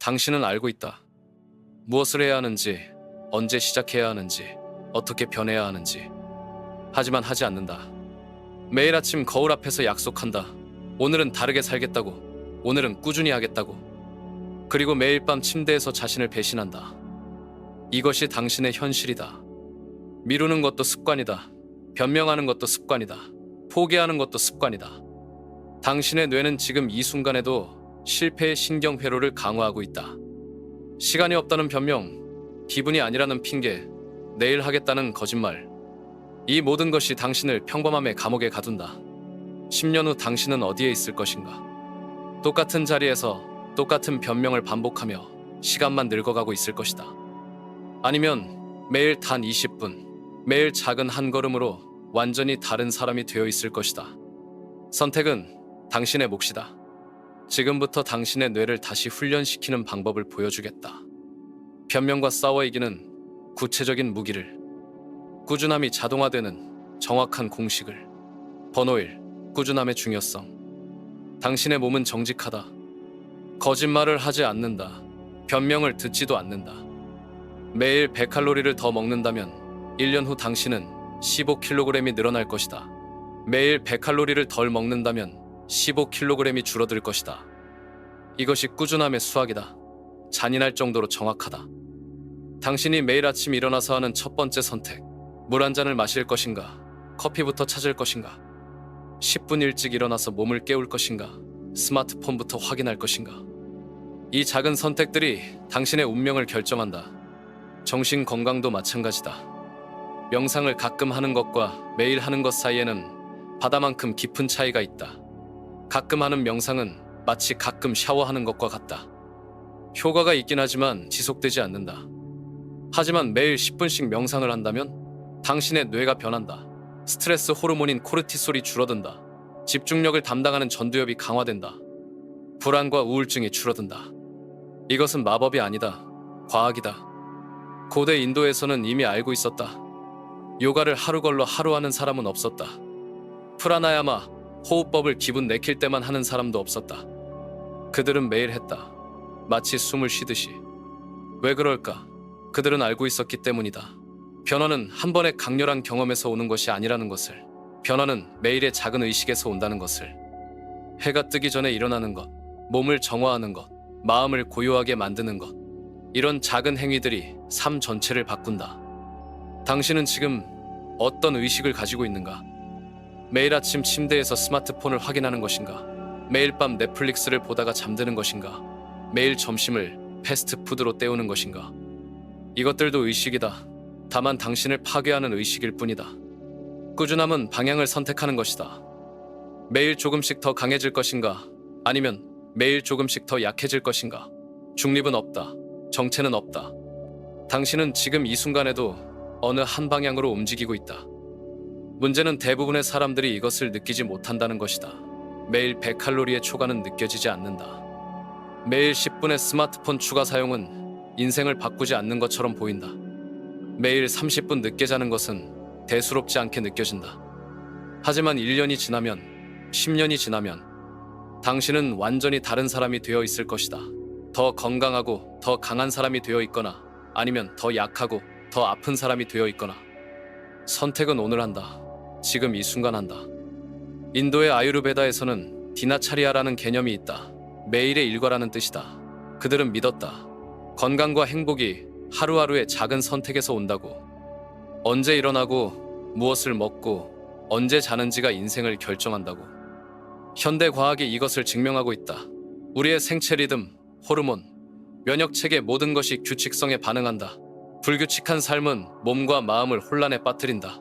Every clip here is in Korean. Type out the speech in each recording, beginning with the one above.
당신은 알고 있다. 무엇을 해야 하는지, 언제 시작해야 하는지, 어떻게 변해야 하는지. 하지만 하지 않는다. 매일 아침 거울 앞에서 약속한다. 오늘은 다르게 살겠다고. 오늘은 꾸준히 하겠다고. 그리고 매일 밤 침대에서 자신을 배신한다. 이것이 당신의 현실이다. 미루는 것도 습관이다. 변명하는 것도 습관이다. 포기하는 것도 습관이다. 당신의 뇌는 지금 이 순간에도 실패의 신경회로를 강화하고 있다. 시간이 없다는 변명, 기분이 아니라는 핑계, 내일 하겠다는 거짓말. 이 모든 것이 당신을 평범함의 감옥에 가둔다. 10년 후 당신은 어디에 있을 것인가? 똑같은 자리에서 똑같은 변명을 반복하며 시간만 늙어가고 있을 것이다. 아니면 매일 단 20분, 매일 작은 한 걸음으로 완전히 다른 사람이 되어 있을 것이다. 선택은 당신의 몫이다. 지금부터 당신의 뇌를 다시 훈련시키는 방법을 보여주겠다. 변명과 싸워 이기는 구체적인 무기를, 꾸준함이 자동화되는 정확한 공식을. 번호 1. 꾸준함의 중요성. 당신의 몸은 정직하다. 거짓말을 하지 않는다. 변명을 듣지도 않는다. 매일 100칼로리를 더 먹는다면 1년 후 당신은 15kg이 늘어날 것이다. 매일 100칼로리를 덜 먹는다면 15kg이 줄어들 것이다. 이것이 꾸준함의 수학이다. 잔인할 정도로 정확하다. 당신이 매일 아침 일어나서 하는 첫 번째 선택. 물 한 잔을 마실 것인가? 커피부터 찾을 것인가? 10분 일찍 일어나서 몸을 깨울 것인가? 스마트폰부터 확인할 것인가? 이 작은 선택들이 당신의 운명을 결정한다. 정신 건강도 마찬가지다. 명상을 가끔 하는 것과 매일 하는 것 사이에는 바다만큼 깊은 차이가 있다. 가끔 하는 명상은 마치 가끔 샤워하는 것과 같다. 효과가 있긴 하지만 지속되지 않는다. 하지만 매일 10분씩 명상을 한다면 당신의 뇌가 변한다. 스트레스 호르몬인 코르티솔이 줄어든다. 집중력을 담당하는 전두엽이 강화된다. 불안과 우울증이 줄어든다. 이것은 마법이 아니다. 과학이다. 고대 인도에서는 이미 알고 있었다. 요가를 하루 걸러 하루 하는 사람은 없었다. 프라나야마, 호흡법을 기분 내킬 때만 하는 사람도 없었다. 그들은 매일 했다. 마치 숨을 쉬듯이. 왜 그럴까? 그들은 알고 있었기 때문이다. 변화는 한 번의 강렬한 경험에서 오는 것이 아니라는 것을. 변화는 매일의 작은 의식에서 온다는 것을. 해가 뜨기 전에 일어나는 것, 몸을 정화하는 것, 마음을 고요하게 만드는 것. 이런 작은 행위들이 삶 전체를 바꾼다. 당신은 지금 어떤 의식을 가지고 있는가? 매일 아침 침대에서 스마트폰을 확인하는 것인가? 매일 밤 넷플릭스를 보다가 잠드는 것인가? 매일 점심을 패스트푸드로 때우는 것인가? 이것들도 의식이다. 다만 당신을 파괴하는 의식일 뿐이다. 꾸준함은 방향을 선택하는 것이다. 매일 조금씩 더 강해질 것인가? 아니면 매일 조금씩 더 약해질 것인가? 중립은 없다. 정체는 없다. 당신은 지금 이 순간에도 어느 한 방향으로 움직이고 있다. 문제는 대부분의 사람들이 이것을 느끼지 못한다는 것이다. 매일 100칼로리의 초과는 느껴지지 않는다. 매일 10분의 스마트폰 추가 사용은 인생을 바꾸지 않는 것처럼 보인다. 매일 30분 늦게 자는 것은 대수롭지 않게 느껴진다. 하지만 1년이 지나면, 10년이 지나면 당신은 완전히 다른 사람이 되어 있을 것이다. 더 건강하고 더 강한 사람이 되어 있거나 아니면 더 약하고 더 아픈 사람이 되어 있거나. 선택은 오늘 한다. 지금 이 순간 한다. 인도의 아유르베다에서는 디나차리아라는 개념이 있다. 매일의 일과라는 뜻이다. 그들은 믿었다. 건강과 행복이 하루하루의 작은 선택에서 온다고. 언제 일어나고 무엇을 먹고 언제 자는지가 인생을 결정한다고. 현대 과학이 이것을 증명하고 있다. 우리의 생체 리듬, 호르몬, 면역체계 모든 것이 규칙성에 반응한다. 불규칙한 삶은 몸과 마음을 혼란에 빠뜨린다.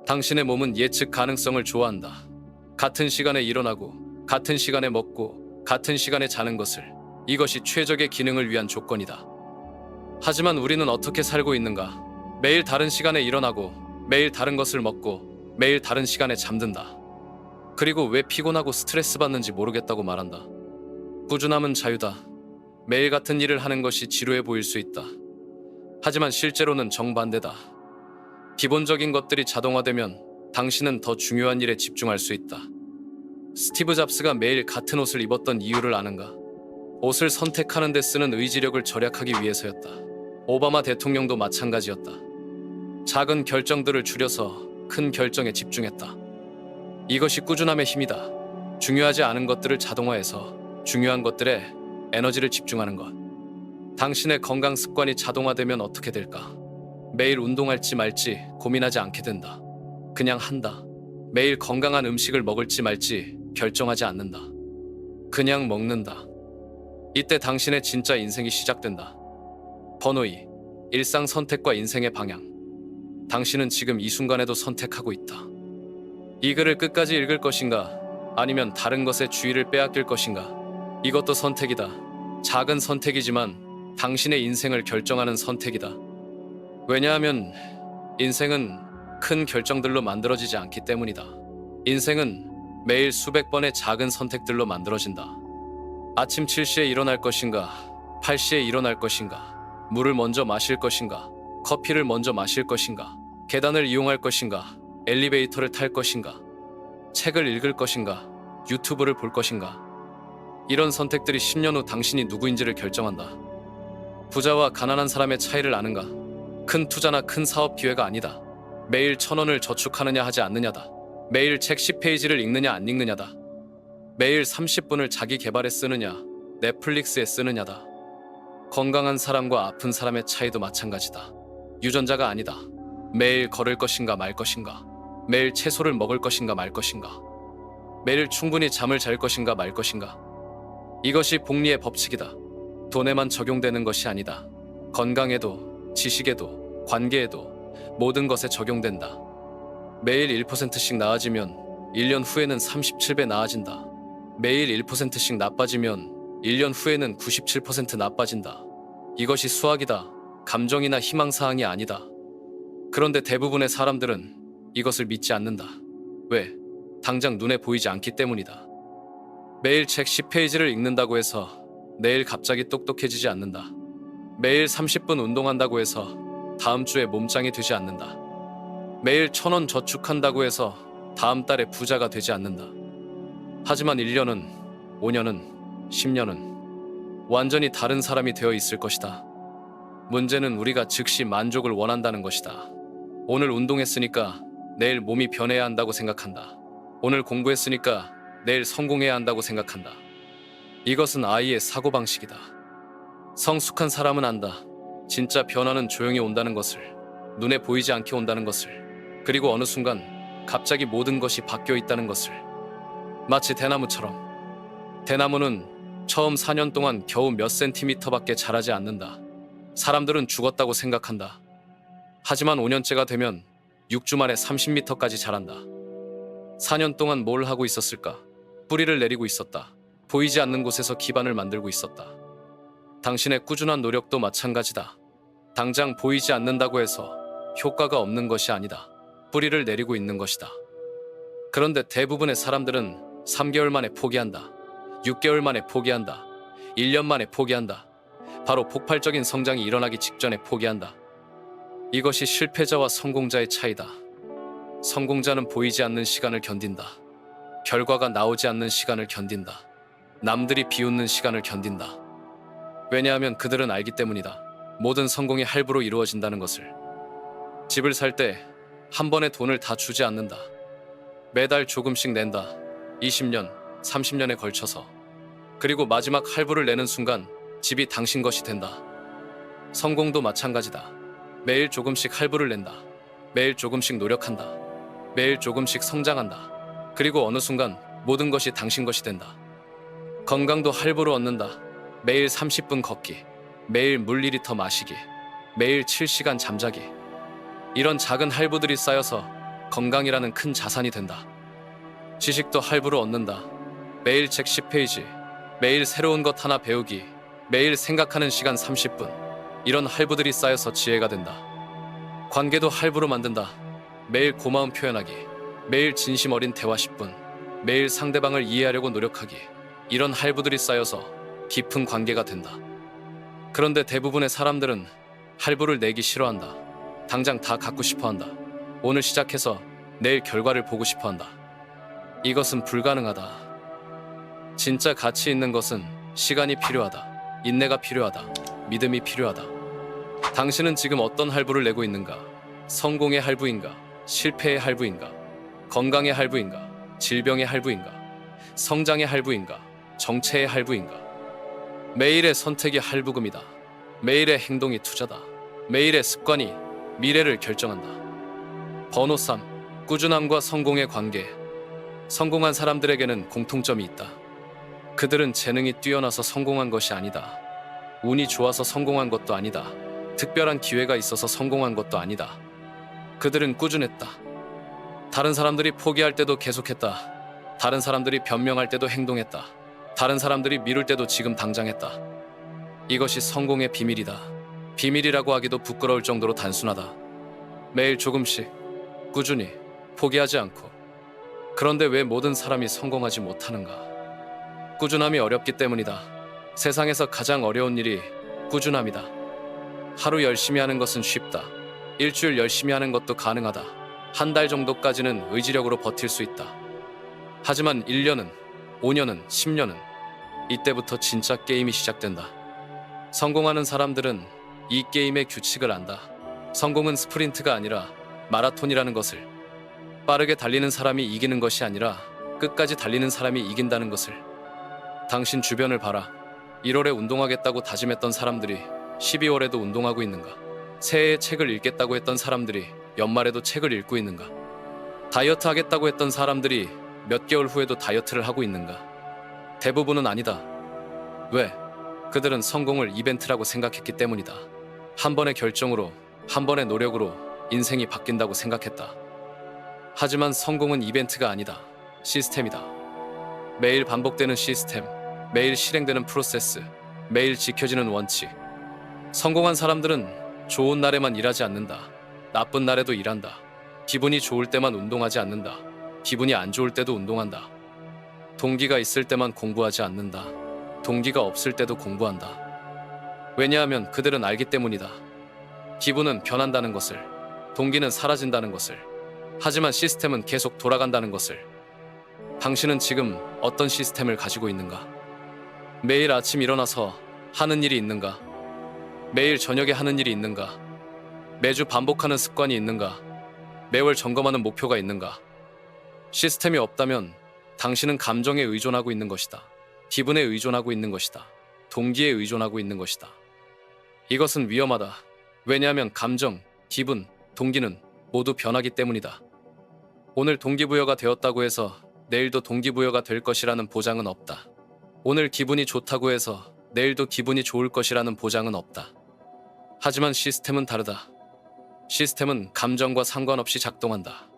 당신의 몸은 예측 가능성을 좋아한다. 같은 시간에 일어나고 같은 시간에 먹고 같은 시간에 자는 것을. 이것이 최적의 기능을 위한 조건이다. 하지만 우리는 어떻게 살고 있는가? 매일 다른 시간에 일어나고 매일 다른 것을 먹고 매일 다른 시간에 잠든다. 그리고 왜 피곤하고 스트레스 받는지 모르겠다고 말한다. 꾸준함은 자유다. 매일 같은 일을 하는 것이 지루해 보일 수 있다. 하지만 실제로는 정반대다. 기본적인 것들이 자동화되면 당신은 더 중요한 일에 집중할 수 있다. 스티브 잡스가 매일 같은 옷을 입었던 이유를 아는가? 옷을 선택하는 데 쓰는 의지력을 절약하기 위해서였다. 오바마 대통령도 마찬가지였다. 작은 결정들을 줄여서 큰 결정에 집중했다. 이것이 꾸준함의 힘이다. 중요하지 않은 것들을 자동화해서 중요한 것들에 에너지를 집중하는 것. 당신의 건강 습관이 자동화되면 어떻게 될까? 매일 운동할지 말지 고민하지 않게 된다. 그냥 한다. 매일 건강한 음식을 먹을지 말지 결정하지 않는다. 그냥 먹는다. 이때 당신의 진짜 인생이 시작된다. 번호 2. 일상 선택과 인생의 방향. 당신은 지금 이 순간에도 선택하고 있다. 이 글을 끝까지 읽을 것인가? 아니면 다른 것에 주의를 빼앗길 것인가? 이것도 선택이다. 작은 선택이지만 당신의 인생을 결정하는 선택이다. 왜냐하면 인생은 큰 결정들로 만들어지지 않기 때문이다. 인생은 매일 수백 번의 작은 선택들로 만들어진다. 아침 7시에 일어날 것인가? 8시에 일어날 것인가? 물을 먼저 마실 것인가? 커피를 먼저 마실 것인가? 계단을 이용할 것인가? 엘리베이터를 탈 것인가? 책을 읽을 것인가? 유튜브를 볼 것인가? 이런 선택들이 10년 후 당신이 누구인지를 결정한다. 부자와 가난한 사람의 차이를 아는가? 큰 투자나 큰 사업 기회가 아니다. 매일 1,000원을 저축하느냐 하지 않느냐다. 매일 책 10페이지를 읽느냐 안 읽느냐다. 매일 30분을 자기 개발에 쓰느냐 넷플릭스에 쓰느냐다. 건강한 사람과 아픈 사람의 차이도 마찬가지다. 유전자가 아니다. 매일 걸을 것인가 말 것인가. 매일 채소를 먹을 것인가 말 것인가. 매일 충분히 잠을 잘 것인가 말 것인가. 이것이 복리의 법칙이다. 돈에만 적용되는 것이 아니다. 건강에도, 지식에도, 관계에도 모든 것에 적용된다. 매일 1%씩 나아지면 1년 후에는 37배 나아진다. 매일 1%씩 나빠지면 1년 후에는 97% 나빠진다. 이것이 수학이다. 감정이나 희망사항이 아니다. 그런데 대부분의 사람들은 이것을 믿지 않는다. 왜? 당장 눈에 보이지 않기 때문이다. 매일 책 10페이지를 읽는다고 해서 내일 갑자기 똑똑해지지 않는다. 매일 30분 운동한다고 해서 다음 주에 몸짱이 되지 않는다. 매일 1,000원 저축한다고 해서 다음 달에 부자가 되지 않는다. 하지만 1년은, 5년은, 10년은 완전히 다른 사람이 되어 있을 것이다. 문제는 우리가 즉시 만족을 원한다는 것이다. 오늘 운동했으니까 내일 몸이 변해야 한다고 생각한다. 오늘 공부했으니까 내일 성공해야 한다고 생각한다. 이것은 아이의 사고방식이다. 성숙한 사람은 안다. 진짜 변화는 조용히 온다는 것을, 눈에 보이지 않게 온다는 것을, 그리고 어느 순간 갑자기 모든 것이 바뀌어 있다는 것을. 마치 대나무처럼. 대나무는 처음 4년 동안 겨우 몇 센티미터밖에 자라지 않는다. 사람들은 죽었다고 생각한다. 하지만 5년째가 되면 6주 만에 30m까지 자란다. 4년 동안 뭘 하고 있었을까? 뿌리를 내리고 있었다. 보이지 않는 곳에서 기반을 만들고 있었다. 당신의 꾸준한 노력도 마찬가지다. 당장 보이지 않는다고 해서 효과가 없는 것이 아니다. 뿌리를 내리고 있는 것이다. 그런데 대부분의 사람들은 3개월 만에 포기한다. 6개월 만에 포기한다. 1년 만에 포기한다. 바로 폭발적인 성장이 일어나기 직전에 포기한다. 이것이 실패자와 성공자의 차이다. 성공자는 보이지 않는 시간을 견딘다. 결과가 나오지 않는 시간을 견딘다. 남들이 비웃는 시간을 견딘다. 왜냐하면 그들은 알기 때문이다. 모든 성공이 할부로 이루어진다는 것을. 집을 살 때 한 번에 돈을 다 주지 않는다. 매달 조금씩 낸다. 20년, 30년에 걸쳐서. 그리고 마지막 할부를 내는 순간 집이 당신 것이 된다. 성공도 마찬가지다. 매일 조금씩 할부를 낸다. 매일 조금씩 노력한다. 매일 조금씩 성장한다. 그리고 어느 순간 모든 것이 당신 것이 된다. 건강도 할부로 얻는다. 매일 30분 걷기, 매일 물 2리터 마시기, 매일 7시간 잠자기. 이런 작은 할부들이 쌓여서 건강이라는 큰 자산이 된다. 지식도 할부로 얻는다. 매일 책 10페이지, 매일 새로운 것 하나 배우기, 매일 생각하는 시간 30분. 이런 할부들이 쌓여서 지혜가 된다. 관계도 할부로 만든다. 매일 고마움 표현하기, 매일 진심 어린 대화 10분, 매일 상대방을 이해하려고 노력하기. 이런 할부들이 쌓여서 깊은 관계가 된다. 그런데 대부분의 사람들은 할부를 내기 싫어한다. 당장 다 갖고 싶어한다. 오늘 시작해서 내일 결과를 보고 싶어한다. 이것은 불가능하다. 진짜 가치 있는 것은 시간이 필요하다. 인내가 필요하다. 믿음이 필요하다. 당신은 지금 어떤 할부를 내고 있는가? 성공의 할부인가? 실패의 할부인가? 건강의 할부인가? 질병의 할부인가? 성장의 할부인가? 정체의 할부인가? 매일의 선택이 할부금이다. 매일의 행동이 투자다. 매일의 습관이 미래를 결정한다. 번호 3. 꾸준함과 성공의 관계. 성공한 사람들에게는 공통점이 있다. 그들은 재능이 뛰어나서 성공한 것이 아니다. 운이 좋아서 성공한 것도 아니다. 특별한 기회가 있어서 성공한 것도 아니다. 그들은 꾸준했다. 다른 사람들이 포기할 때도 계속했다. 다른 사람들이 변명할 때도 행동했다. 다른 사람들이 미룰 때도 지금 당장 했다. 이것이 성공의 비밀이다. 비밀이라고 하기도 부끄러울 정도로 단순하다. 매일 조금씩 꾸준히 포기하지 않고. 그런데 왜 모든 사람이 성공하지 못하는가? 꾸준함이 어렵기 때문이다. 세상에서 가장 어려운 일이 꾸준함이다. 하루 열심히 하는 것은 쉽다. 일주일 열심히 하는 것도 가능하다. 한 달 정도까지는 의지력으로 버틸 수 있다. 하지만 1년은, 5년은, 10년은 이때부터 진짜 게임이 시작된다. 성공하는 사람들은 이 게임의 규칙을 안다. 성공은 스프린트가 아니라 마라톤이라는 것을. 빠르게 달리는 사람이 이기는 것이 아니라 끝까지 달리는 사람이 이긴다는 것을. 당신 주변을 봐라. 1월에 운동하겠다고 다짐했던 사람들이 12월에도 운동하고 있는가? 새해에 책을 읽겠다고 했던 사람들이 연말에도 책을 읽고 있는가? 다이어트 하겠다고 했던 사람들이 몇 개월 후에도 다이어트를 하고 있는가? 대부분은 아니다. 왜? 그들은 성공을 이벤트라고 생각했기 때문이다. 한 번의 결정으로, 한 번의 노력으로 인생이 바뀐다고 생각했다. 하지만 성공은 이벤트가 아니다. 시스템이다. 매일 반복되는 시스템, 매일 실행되는 프로세스, 매일 지켜지는 원칙. 성공한 사람들은 좋은 날에만 일하지 않는다. 나쁜 날에도 일한다. 기분이 좋을 때만 운동하지 않는다. 기분이 안 좋을 때도 운동한다. 동기가 있을 때만 공부하지 않는다. 동기가 없을 때도 공부한다. 왜냐하면 그들은 알기 때문이다. 기분은 변한다는 것을, 동기는 사라진다는 것을. 하지만 시스템은 계속 돌아간다는 것을. 당신은 지금 어떤 시스템을 가지고 있는가? 매일 아침 일어나서 하는 일이 있는가? 매일 저녁에 하는 일이 있는가? 매주 반복하는 습관이 있는가? 매월 점검하는 목표가 있는가? 시스템이 없다면 당신은 감정에 의존하고 있는 것이다. 기분에 의존하고 있는 것이다. 동기에 의존하고 있는 것이다. 이것은 위험하다. 왜냐하면 감정, 기분, 동기는 모두 변하기 때문이다. 오늘 동기부여가 되었다고 해서 내일도 동기부여가 될 것이라는 보장은 없다. 오늘 기분이 좋다고 해서 내일도 기분이 좋을 것이라는 보장은 없다. 하지만 시스템은 다르다. 시스템은 감정과 상관없이 작동한다.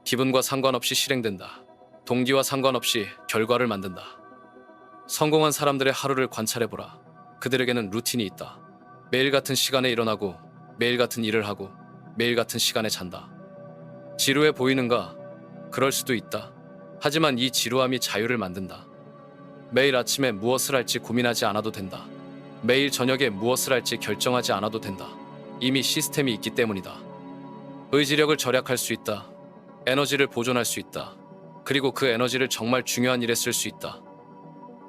기분과 상관없이 실행된다. 동기와 상관없이 결과를 만든다. 성공한 사람들의 하루를 관찰해보라. 그들에게는 루틴이 있다. 매일 같은 시간에 일어나고 매일 같은 일을 하고 매일 같은 시간에 잔다. 지루해 보이는가? 그럴 수도 있다. 하지만 이 지루함이 자유를 만든다. 매일 아침에 무엇을 할지 고민하지 않아도 된다. 매일 저녁에 무엇을 할지 결정하지 않아도 된다. 이미 시스템이 있기 때문이다. 의지력을 절약할 수 있다. 에너지를 보존할 수 있다. 그리고 그 에너지를 정말 중요한 일에 쓸 수 있다.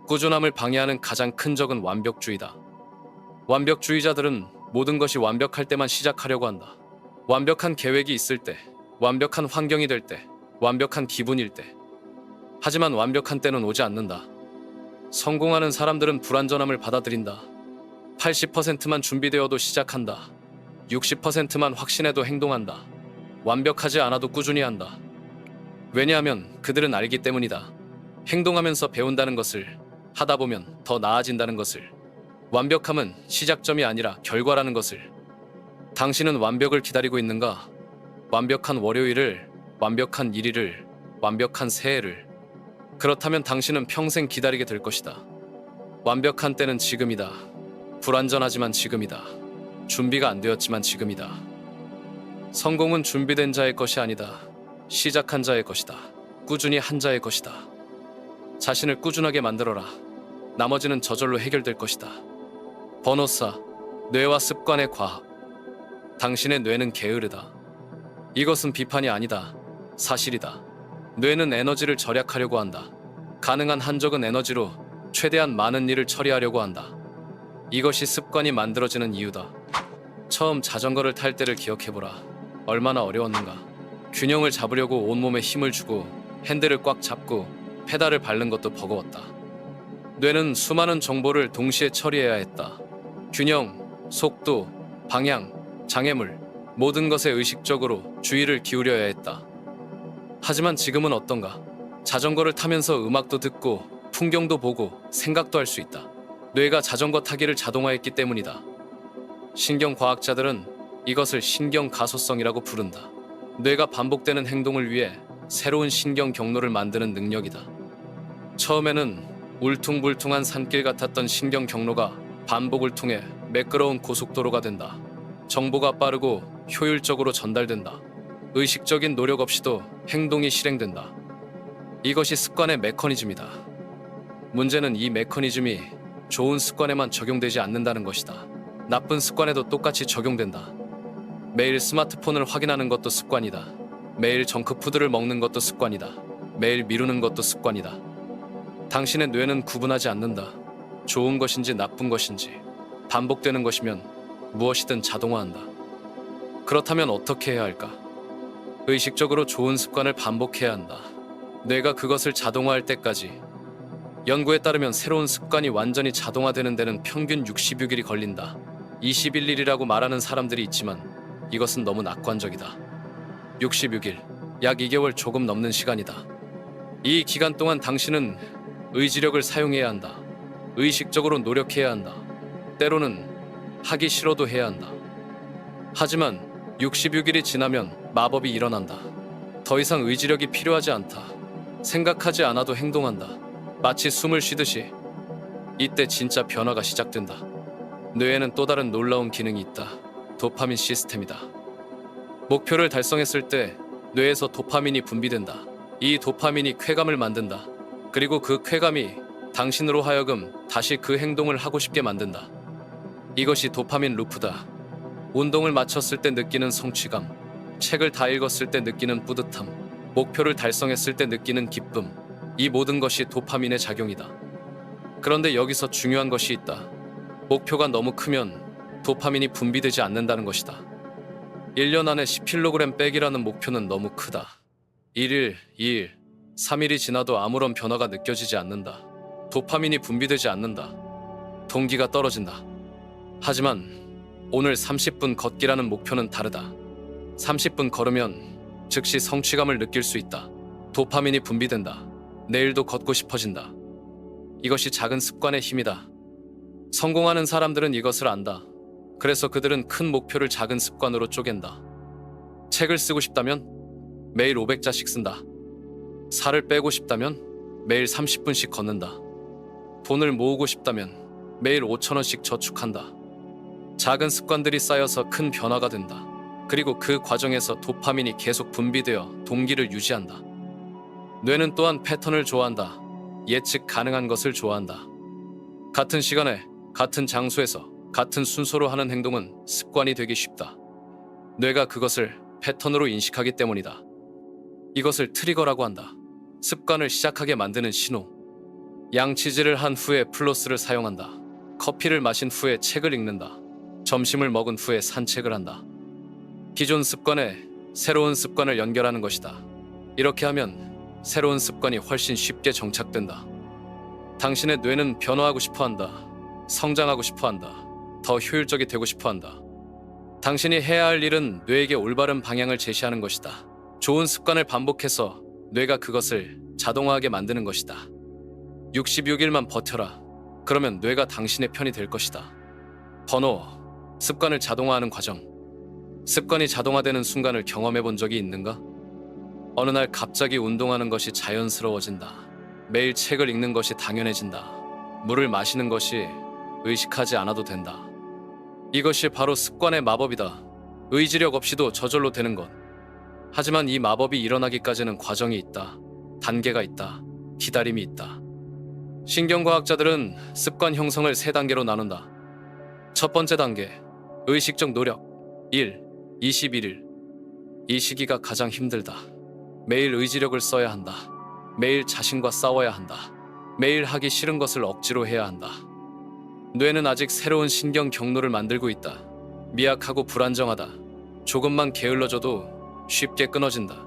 꾸준함을 방해하는 가장 큰 적은 완벽주의다. 완벽주의자들은 모든 것이 완벽할 때만 시작하려고 한다. 완벽한 계획이 있을 때, 완벽한 환경이 될 때, 완벽한 기분일 때. 하지만 완벽한 때는 오지 않는다. 성공하는 사람들은 불완전함을 받아들인다. 80%만 준비되어도 시작한다. 60%만 확신해도 행동한다. 완벽하지 않아도 꾸준히 한다. 왜냐하면 그들은 알기 때문이다. 행동하면서 배운다는 것을, 하다 보면 더 나아진다는 것을. 완벽함은 시작점이 아니라 결과라는 것을. 당신은 완벽을 기다리고 있는가? 완벽한 월요일을, 완벽한 1일을, 완벽한 새해를. 그렇다면 당신은 평생 기다리게 될 것이다. 완벽한 때는 지금이다. 불완전하지만 지금이다. 준비가 안 되었지만 지금이다. 성공은 준비된 자의 것이 아니다. 시작한 자의 것이다. 꾸준히 한 자의 것이다. 자신을 꾸준하게 만들어라. 나머지는 저절로 해결될 것이다. 번호 4. 뇌와 습관의 과학. 당신의 뇌는 게으르다. 이것은 비판이 아니다. 사실이다. 뇌는 에너지를 절약하려고 한다. 가능한 한적은 에너지로 최대한 많은 일을 처리하려고 한다. 이것이 습관이 만들어지는 이유다. 처음 자전거를 탈 때를 기억해보라. 얼마나 어려웠는가. 균형을 잡으려고 온몸에 힘을 주고 핸들을 꽉 잡고 페달을 밟는 것도 버거웠다. 뇌는 수많은 정보를 동시에 처리해야 했다. 균형, 속도, 방향, 장애물, 모든 것에 의식적으로 주의를 기울여야 했다. 하지만 지금은 어떤가? 자전거를 타면서 음악도 듣고 풍경도 보고 생각도 할 수 있다. 뇌가 자전거 타기를 자동화했기 때문이다. 신경과학자들은 이것을 신경가소성이라고 부른다. 뇌가 반복되는 행동을 위해 새로운 신경 경로를 만드는 능력이다. 처음에는 울퉁불퉁한 산길 같았던 신경 경로가 반복을 통해 매끄러운 고속도로가 된다. 정보가 빠르고 효율적으로 전달된다. 의식적인 노력 없이도 행동이 실행된다. 이것이 습관의 메커니즘이다. 문제는 이 메커니즘이 좋은 습관에만 적용되지 않는다는 것이다. 나쁜 습관에도 똑같이 적용된다. 매일 스마트폰을 확인하는 것도 습관이다. 매일 정크푸드를 먹는 것도 습관이다. 매일 미루는 것도 습관이다. 당신의 뇌는 구분하지 않는다. 좋은 것인지 나쁜 것인지. 반복되는 것이면 무엇이든 자동화한다. 그렇다면 어떻게 해야 할까? 의식적으로 좋은 습관을 반복해야 한다. 뇌가 그것을 자동화할 때까지. 연구에 따르면 새로운 습관이 완전히 자동화되는 데는 평균 66일이 걸린다. 21일이라고 말하는 사람들이 있지만 이것은 너무 낙관적이다. 66일, 약 2개월 조금 넘는 시간이다. 이 기간 동안 당신은 의지력을 사용해야 한다. 의식적으로 노력해야 한다. 때로는 하기 싫어도 해야 한다. 하지만 66일이 지나면 마법이 일어난다. 더 이상 의지력이 필요하지 않다. 생각하지 않아도 행동한다. 마치 숨을 쉬듯이. 이때 진짜 변화가 시작된다. 뇌에는 또 다른 놀라운 기능이 있다. 도파민 시스템이다. 목표를 달성했을 때 뇌에서 도파민이 분비된다. 이 도파민이 쾌감을 만든다. 그리고 그 쾌감이 당신으로 하여금 다시 그 행동을 하고 싶게 만든다. 이것이 도파민 루프다. 운동을 마쳤을 때 느끼는 성취감, 책을 다 읽었을 때 느끼는 뿌듯함, 목표를 달성했을 때 느끼는 기쁨, 이 모든 것이 도파민의 작용이다. 그런데 여기서 중요한 것이 있다. 목표가 너무 크면 도파민이 분비되지 않는다는 것이다. 1년 안에 10kg 빼기라는 목표는 너무 크다. 1일, 2일, 3일이 지나도 아무런 변화가 느껴지지 않는다. 도파민이 분비되지 않는다. 동기가 떨어진다. 하지만 오늘 30분 걷기라는 목표는 다르다. 30분 걸으면 즉시 성취감을 느낄 수 있다. 도파민이 분비된다. 내일도 걷고 싶어진다. 이것이 작은 습관의 힘이다. 성공하는 사람들은 이것을 안다. 그래서 그들은 큰 목표를 작은 습관으로 쪼갠다. 책을 쓰고 싶다면 매일 500자씩 쓴다. 살을 빼고 싶다면 매일 30분씩 걷는다. 돈을 모으고 싶다면 매일 5,000원씩 저축한다. 작은 습관들이 쌓여서 큰 변화가 된다. 그리고 그 과정에서 도파민이 계속 분비되어 동기를 유지한다. 뇌는 또한 패턴을 좋아한다. 예측 가능한 것을 좋아한다. 같은 시간에 같은 장소에서 같은 순서로 하는 행동은 습관이 되기 쉽다. 뇌가 그것을 패턴으로 인식하기 때문이다. 이것을 트리거라고 한다. 습관을 시작하게 만드는 신호. 양치질을 한 후에 플로스를 사용한다. 커피를 마신 후에 책을 읽는다. 점심을 먹은 후에 산책을 한다. 기존 습관에 새로운 습관을 연결하는 것이다. 이렇게 하면 새로운 습관이 훨씬 쉽게 정착된다. 당신의 뇌는 변화하고 싶어한다. 성장하고 싶어한다. 더 효율적이 되고 싶어한다. 당신이 해야 할 일은 뇌에게 올바른 방향을 제시하는 것이다. 좋은 습관을 반복해서 뇌가 그것을 자동화하게 만드는 것이다. 66일만 버텨라. 그러면 뇌가 당신의 편이 될 것이다. 번호, 습관을 자동화하는 과정. 습관이 자동화되는 순간을 경험해 본 적이 있는가? 어느 날 갑자기 운동하는 것이 자연스러워진다. 매일 책을 읽는 것이 당연해진다. 물을 마시는 것이 의식하지 않아도 된다. 이것이 바로 습관의 마법이다. 의지력 없이도 저절로 되는 것. 하지만 이 마법이 일어나기까지는 과정이 있다. 단계가 있다. 기다림이 있다. 신경과학자들은 습관 형성을 3단계로 나눈다. 첫 번째 단계, 의식적 노력. 1. 21일. 이 시기가 가장 힘들다. 매일 의지력을 써야 한다. 매일 자신과 싸워야 한다. 매일 하기 싫은 것을 억지로 해야 한다. 뇌는 아직 새로운 신경 경로를 만들고 있다. 미약하고 불안정하다. 조금만 게을러져도 쉽게 끊어진다.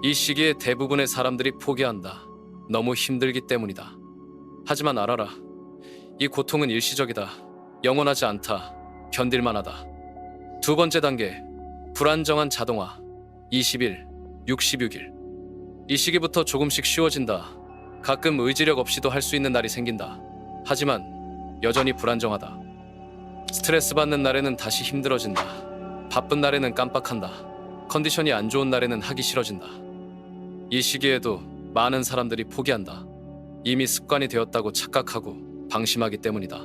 이 시기에 대부분의 사람들이 포기한다. 너무 힘들기 때문이다. 하지만 알아라. 이 고통은 일시적이다. 영원하지 않다. 견딜만하다. 두 번째 단계, 불안정한 자동화. 20일, 66일. 이 시기부터 조금씩 쉬워진다. 가끔 의지력 없이도 할 수 있는 날이 생긴다. 하지만 여전히 불안정하다. 스트레스 받는 날에는 다시 힘들어진다. 바쁜 날에는 깜빡한다. 컨디션이 안 좋은 날에는 하기 싫어진다. 이 시기에도 많은 사람들이 포기한다. 이미 습관이 되었다고 착각하고 방심하기 때문이다.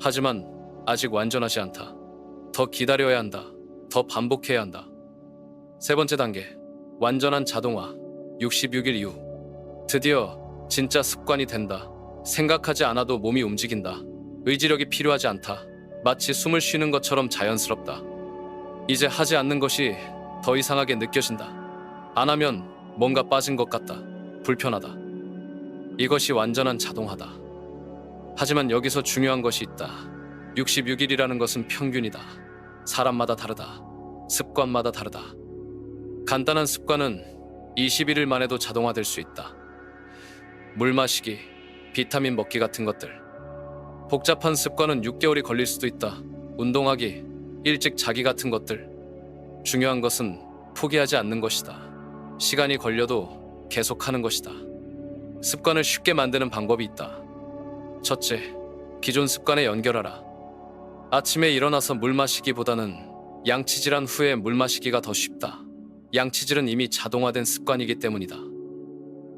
하지만 아직 완전하지 않다. 더 기다려야 한다. 더 반복해야 한다. 세 번째 단계, 완전한 자동화. 66일 이후. 드디어 진짜 습관이 된다. 생각하지 않아도 몸이 움직인다. 의지력이 필요하지 않다. 마치 숨을 쉬는 것처럼 자연스럽다. 이제 하지 않는 것이 더 이상하게 느껴진다. 안 하면 뭔가 빠진 것 같다. 불편하다. 이것이 완전한 자동화다. 하지만 여기서 중요한 것이 있다. 66일이라는 것은 평균이다. 사람마다 다르다. 습관마다 다르다. 간단한 습관은 21일 만에도 자동화될 수 있다. 물 마시기, 비타민 먹기 같은 것들. 복잡한 습관은 6개월이 걸릴 수도 있다. 운동하기, 일찍 자기 같은 것들. 중요한 것은 포기하지 않는 것이다. 시간이 걸려도 계속하는 것이다. 습관을 쉽게 만드는 방법이 있다. 첫째, 기존 습관에 연결하라. 아침에 일어나서 물 마시기보다는 양치질한 후에 물 마시기가 더 쉽다. 양치질은 이미 자동화된 습관이기 때문이다.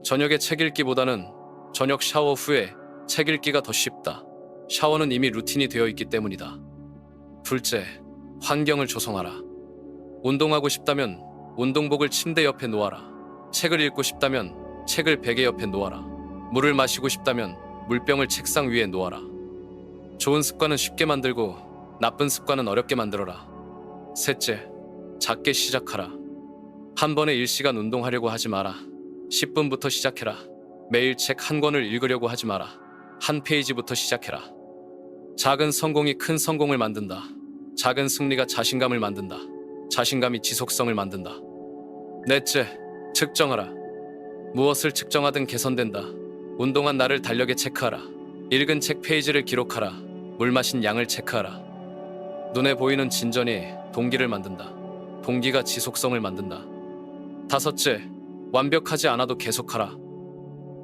저녁에 책 읽기보다는 저녁 샤워 후에 책 읽기가 더 쉽다. 샤워는 이미 루틴이 되어 있기 때문이다. 둘째, 환경을 조성하라. 운동하고 싶다면 운동복을 침대 옆에 놓아라. 책을 읽고 싶다면 책을 베개 옆에 놓아라. 물을 마시고 싶다면 물병을 책상 위에 놓아라. 좋은 습관은 쉽게 만들고 나쁜 습관은 어렵게 만들어라. 셋째, 작게 시작하라. 한 번에 1시간 운동하려고 하지 마라. 10분부터 시작해라. 매일 책 한 권을 읽으려고 하지 마라. 한 페이지부터 시작해라. 작은 성공이 큰 성공을 만든다. 작은 승리가 자신감을 만든다. 자신감이 지속성을 만든다. 넷째, 측정하라. 무엇을 측정하든 개선된다. 운동한 날을 달력에 체크하라. 읽은 책 페이지를 기록하라. 물 마신 양을 체크하라. 눈에 보이는 진전이 동기를 만든다. 동기가 지속성을 만든다. 다섯째, 완벽하지 않아도 계속하라.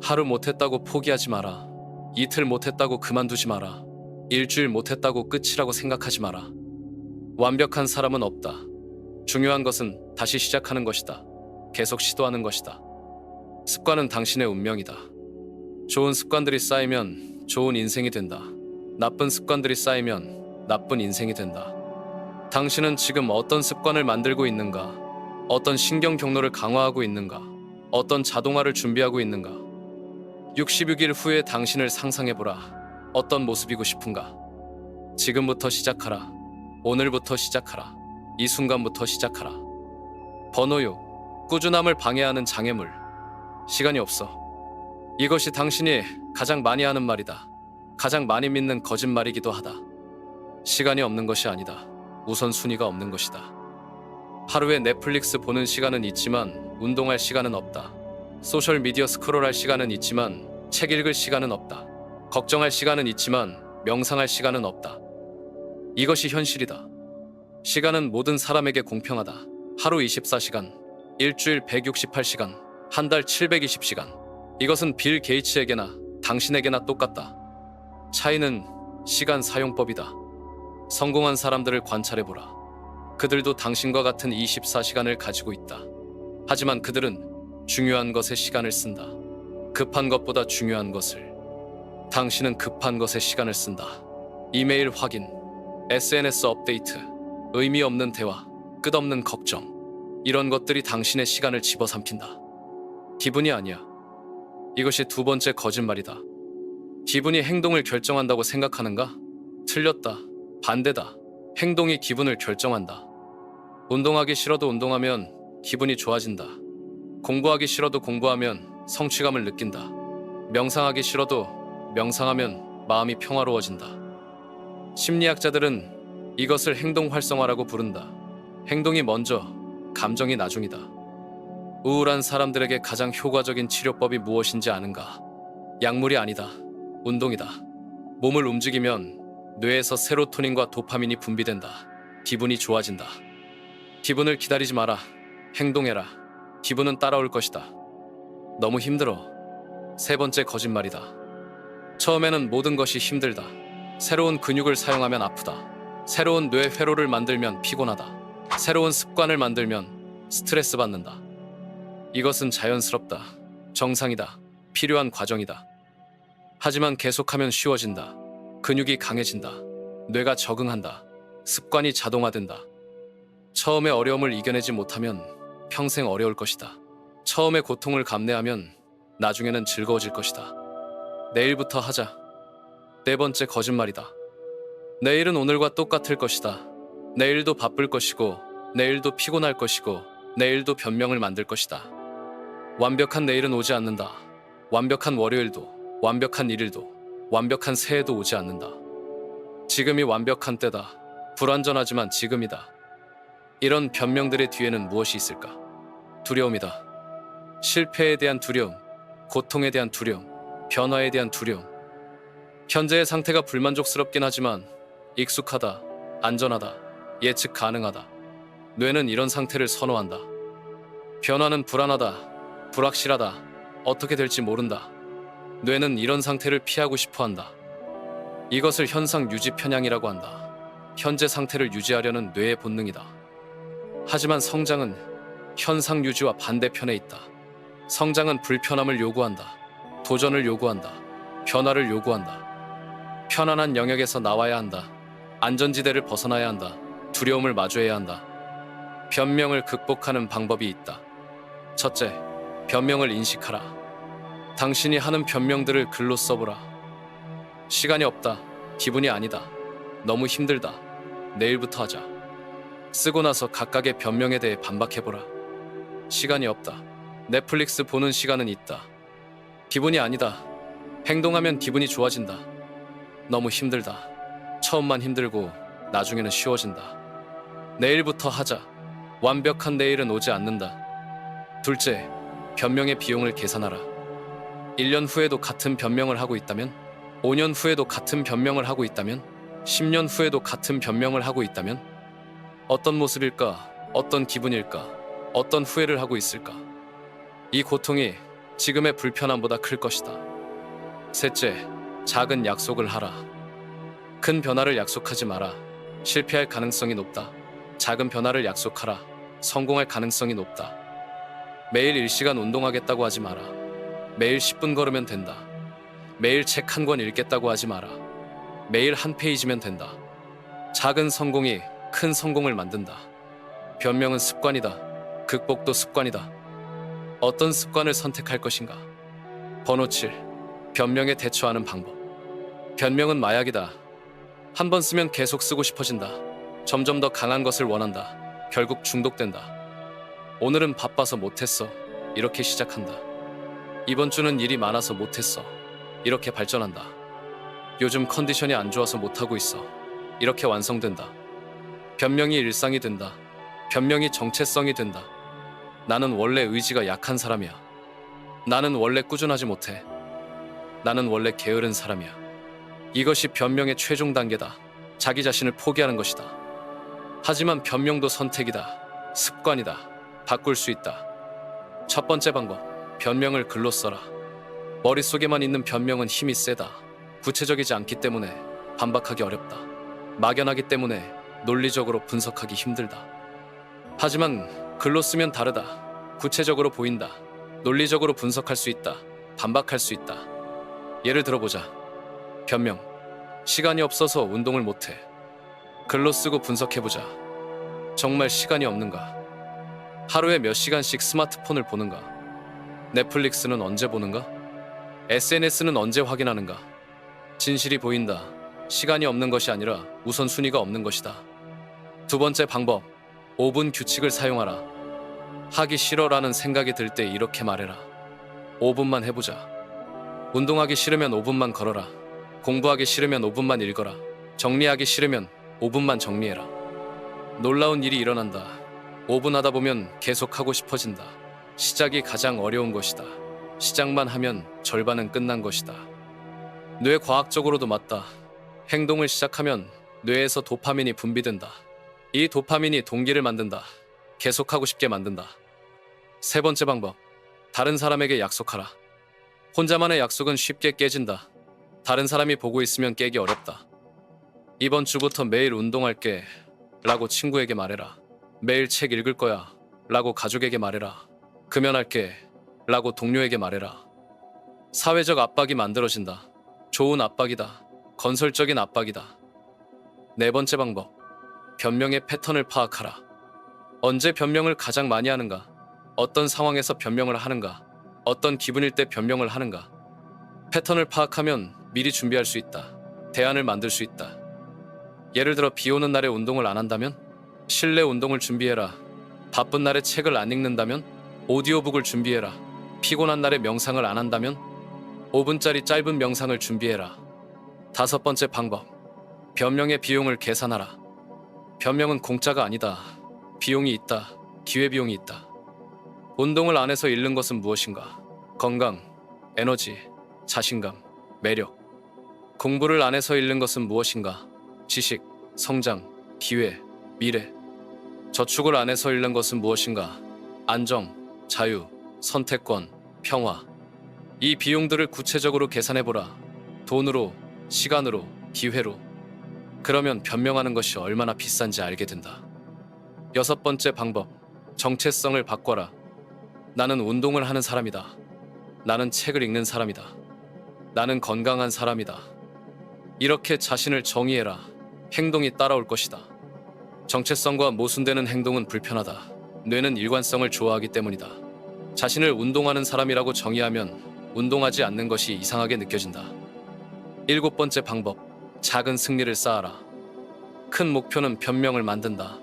하루 못했다고 포기하지 마라. 이틀 못했다고 그만두지 마라. 일주일 못했다고 끝이라고 생각하지 마라. 완벽한 사람은 없다. 중요한 것은 다시 시작하는 것이다. 계속 시도하는 것이다. 습관은 당신의 운명이다. 좋은 습관들이 쌓이면 좋은 인생이 된다. 나쁜 습관들이 쌓이면 나쁜 인생이 된다. 당신은 지금 어떤 습관을 만들고 있는가? 어떤 신경 경로를 강화하고 있는가? 어떤 자동화를 준비하고 있는가? 66일 후에 당신을 상상해보라. 어떤 모습이고 싶은가? 지금부터 시작하라. 오늘부터 시작하라. 이 순간부터 시작하라. 번호 6. 꾸준함을 방해하는 장애물. 시간이 없어. 이것이 당신이 가장 많이 하는 말이다. 가장 많이 믿는 거짓말이기도 하다. 시간이 없는 것이 아니다. 우선순위가 없는 것이다. 하루에 넷플릭스 보는 시간은 있지만 운동할 시간은 없다. 소셜미디어 스크롤할 시간은 있지만 책 읽을 시간은 없다. 걱정할 시간은 있지만 명상할 시간은 없다. 이것이 현실이다. 시간은 모든 사람에게 공평하다. 하루 24시간, 일주일 168시간, 한 달 720시간. 이것은 빌 게이츠에게나 당신에게나 똑같다. 차이는 시간 사용법이다. 성공한 사람들을 관찰해보라. 그들도 당신과 같은 24시간을 가지고 있다. 하지만 그들은 중요한 것에 시간을 쓴다. 급한 것보다 중요한 것을. 당신은 급한 것에 시간을 쓴다. 이메일 확인, SNS 업데이트, 의미 없는 대화, 끝없는 걱정. 이런 것들이 당신의 시간을 집어삼킨다. 기분이 아니야. 이것이 두 번째 거짓말이다. 기분이 행동을 결정한다고 생각하는가? 틀렸다. 반대다. 행동이 기분을 결정한다. 운동하기 싫어도 운동하면 기분이 좋아진다. 공부하기 싫어도 공부하면 성취감을 느낀다. 명상하기 싫어도 명상하면 마음이 평화로워진다. 심리학자들은 이것을 행동 활성화라고 부른다. 행동이 먼저, 감정이 나중이다. 우울한 사람들에게 가장 효과적인 치료법이 무엇인지 아는가? 약물이 아니다. 운동이다. 몸을 움직이면 뇌에서 세로토닌과 도파민이 분비된다. 기분이 좋아진다. 기분을 기다리지 마라. 행동해라. 기분은 따라올 것이다. 너무 힘들어. 세 번째 거짓말이다. 처음에는 모든 것이 힘들다. 새로운 근육을 사용하면 아프다. 새로운 뇌 회로를 만들면 피곤하다. 새로운 습관을 만들면 스트레스 받는다. 이것은 자연스럽다. 정상이다. 필요한 과정이다. 하지만 계속하면 쉬워진다. 근육이 강해진다. 뇌가 적응한다. 습관이 자동화된다. 처음에 어려움을 이겨내지 못하면 평생 어려울 것이다. 처음에 고통을 감내하면 나중에는 즐거워질 것이다. 내일부터 하자. 네 번째 거짓말이다. 내일은 오늘과 똑같을 것이다. 내일도 바쁠 것이고, 내일도 피곤할 것이고, 내일도 변명을 만들 것이다. 완벽한 내일은 오지 않는다. 완벽한 월요일도, 완벽한 일일도, 완벽한 새해도 오지 않는다. 지금이 완벽한 때다. 불완전하지만 지금이다. 이런 변명들의 뒤에는 무엇이 있을까? 두려움이다. 실패에 대한 두려움, 고통에 대한 두려움, 변화에 대한 두려움. 현재의 상태가 불만족스럽긴 하지만 익숙하다, 안전하다, 예측 가능하다. 뇌는 이런 상태를 선호한다. 변화는 불안하다, 불확실하다, 어떻게 될지 모른다. 뇌는 이런 상태를 피하고 싶어 한다. 이것을 현상 유지 편향이라고 한다. 현재 상태를 유지하려는 뇌의 본능이다. 하지만 성장은 현상 유지와 반대편에 있다. 성장은 불편함을 요구한다. 도전을 요구한다. 변화를 요구한다. 편안한 영역에서 나와야 한다. 안전지대를 벗어나야 한다. 두려움을 마주해야 한다. 변명을 극복하는 방법이 있다. 첫째, 변명을 인식하라. 당신이 하는 변명들을 글로 써보라. 시간이 없다. 기분이 아니다. 너무 힘들다. 내일부터 하자. 쓰고 나서 각각의 변명에 대해 반박해보라. 시간이 없다. 넷플릭스 보는 시간은 있다. 기분이 아니다. 행동하면 기분이 좋아진다. 너무 힘들다. 처음만 힘들고 나중에는 쉬워진다. 내일부터 하자. 완벽한 내일은 오지 않는다. 둘째, 변명의 비용을 계산하라. 1년 후에도 같은 변명을 하고 있다면? 5년 후에도 같은 변명을 하고 있다면? 10년 후에도 같은 변명을 하고 있다면? 어떤 모습일까? 어떤 기분일까? 어떤 후회를 하고 있을까? 이 고통이 지금의 불편함보다 클 것이다. 셋째, 작은 약속을 하라. 큰 변화를 약속하지 마라. 실패할 가능성이 높다. 작은 변화를 약속하라. 성공할 가능성이 높다. 매일 1시간 운동하겠다고 하지 마라. 매일 10분 걸으면 된다. 매일 책 한 권 읽겠다고 하지 마라. 매일 한 페이지면 된다. 작은 성공이 큰 성공을 만든다. 변명은 습관이다. 극복도 습관이다. 어떤 습관을 선택할 것인가? 번호 7. 변명에 대처하는 방법. 변명은 마약이다. 한 번 쓰면 계속 쓰고 싶어진다. 점점 더 강한 것을 원한다. 결국 중독된다. 오늘은 바빠서 못했어. 이렇게 시작한다. 이번 주는 일이 많아서 못했어. 이렇게 발전한다. 요즘 컨디션이 안 좋아서 못하고 있어. 이렇게 완성된다. 변명이 일상이 된다. 변명이 정체성이 된다. 나는 원래 의지가 약한 사람이야. 나는 원래 꾸준하지 못해. 나는 원래 게으른 사람이야. 이것이 변명의 최종 단계다. 자기 자신을 포기하는 것이다. 하지만 변명도 선택이다. 습관이다. 바꿀 수 있다. 첫 번째 방법, 변명을 글로 써라. 머릿속에만 있는 변명은 힘이 세다. 구체적이지 않기 때문에 반박하기 어렵다. 막연하기 때문에 논리적으로 분석하기 힘들다. 하지만 글로 쓰면 다르다. 구체적으로 보인다. 논리적으로 분석할 수 있다. 반박할 수 있다. 예를 들어보자. 변명. 시간이 없어서 운동을 못해. 글로 쓰고 분석해보자. 정말 시간이 없는가? 하루에 몇 시간씩 스마트폰을 보는가? 넷플릭스는 언제 보는가? SNS는 언제 확인하는가? 진실이 보인다. 시간이 없는 것이 아니라 우선순위가 없는 것이다. 두 번째 방법. 5분 규칙을 사용하라. 하기 싫어라는 생각이 들 때 이렇게 말해라. 5분만 해보자. 운동하기 싫으면 5분만 걸어라. 공부하기 싫으면 5분만 읽어라. 정리하기 싫으면 5분만 정리해라. 놀라운 일이 일어난다. 5분 하다 보면 계속 하고 싶어진다. 시작이 가장 어려운 것이다. 시작만 하면 절반은 끝난 것이다. 뇌 과학적으로도 맞다. 행동을 시작하면 뇌에서 도파민이 분비된다. 이 도파민이 동기를 만든다. 계속하고 싶게 만든다. 세 번째 방법. 다른 사람에게 약속하라. 혼자만의 약속은 쉽게 깨진다. 다른 사람이 보고 있으면 깨기 어렵다. 이번 주부터 매일 운동할게 라고 친구에게 말해라. 매일 책 읽을 거야 라고 가족에게 말해라. 금연할게 라고 동료에게 말해라. 사회적 압박이 만들어진다. 좋은 압박이다. 건설적인 압박이다. 네 번째 방법. 변명의 패턴을 파악하라. 언제 변명을 가장 많이 하는가? 어떤 상황에서 변명을 하는가? 어떤 기분일 때 변명을 하는가? 패턴을 파악하면 미리 준비할 수 있다. 대안을 만들 수 있다. 예를 들어 비 오는 날에 운동을 안 한다면 실내 운동을 준비해라. 바쁜 날에 책을 안 읽는다면 오디오북을 준비해라. 피곤한 날에 명상을 안 한다면 5분짜리 짧은 명상을 준비해라. 다섯 번째 방법. 변명의 비용을 계산하라. 변명은 공짜가 아니다. 비용이 있다. 기회비용이 있다. 운동을 안 해서 잃는 것은 무엇인가? 건강, 에너지, 자신감, 매력. 공부를 안 해서 잃는 것은 무엇인가? 지식, 성장, 기회, 미래. 저축을 안 해서 잃는 것은 무엇인가? 안정, 자유, 선택권, 평화. 이 비용들을 구체적으로 계산해보라. 돈으로, 시간으로, 기회로. 그러면 변명하는 것이 얼마나 비싼지 알게 된다. 여섯 번째 방법. 정체성을 바꿔라. 나는 운동을 하는 사람이다. 나는 책을 읽는 사람이다. 나는 건강한 사람이다. 이렇게 자신을 정의해라. 행동이 따라올 것이다. 정체성과 모순되는 행동은 불편하다. 뇌는 일관성을 좋아하기 때문이다. 자신을 운동하는 사람이라고 정의하면 운동하지 않는 것이 이상하게 느껴진다. 일곱 번째 방법. 작은 승리를 쌓아라. 큰 목표는 변명을 만든다.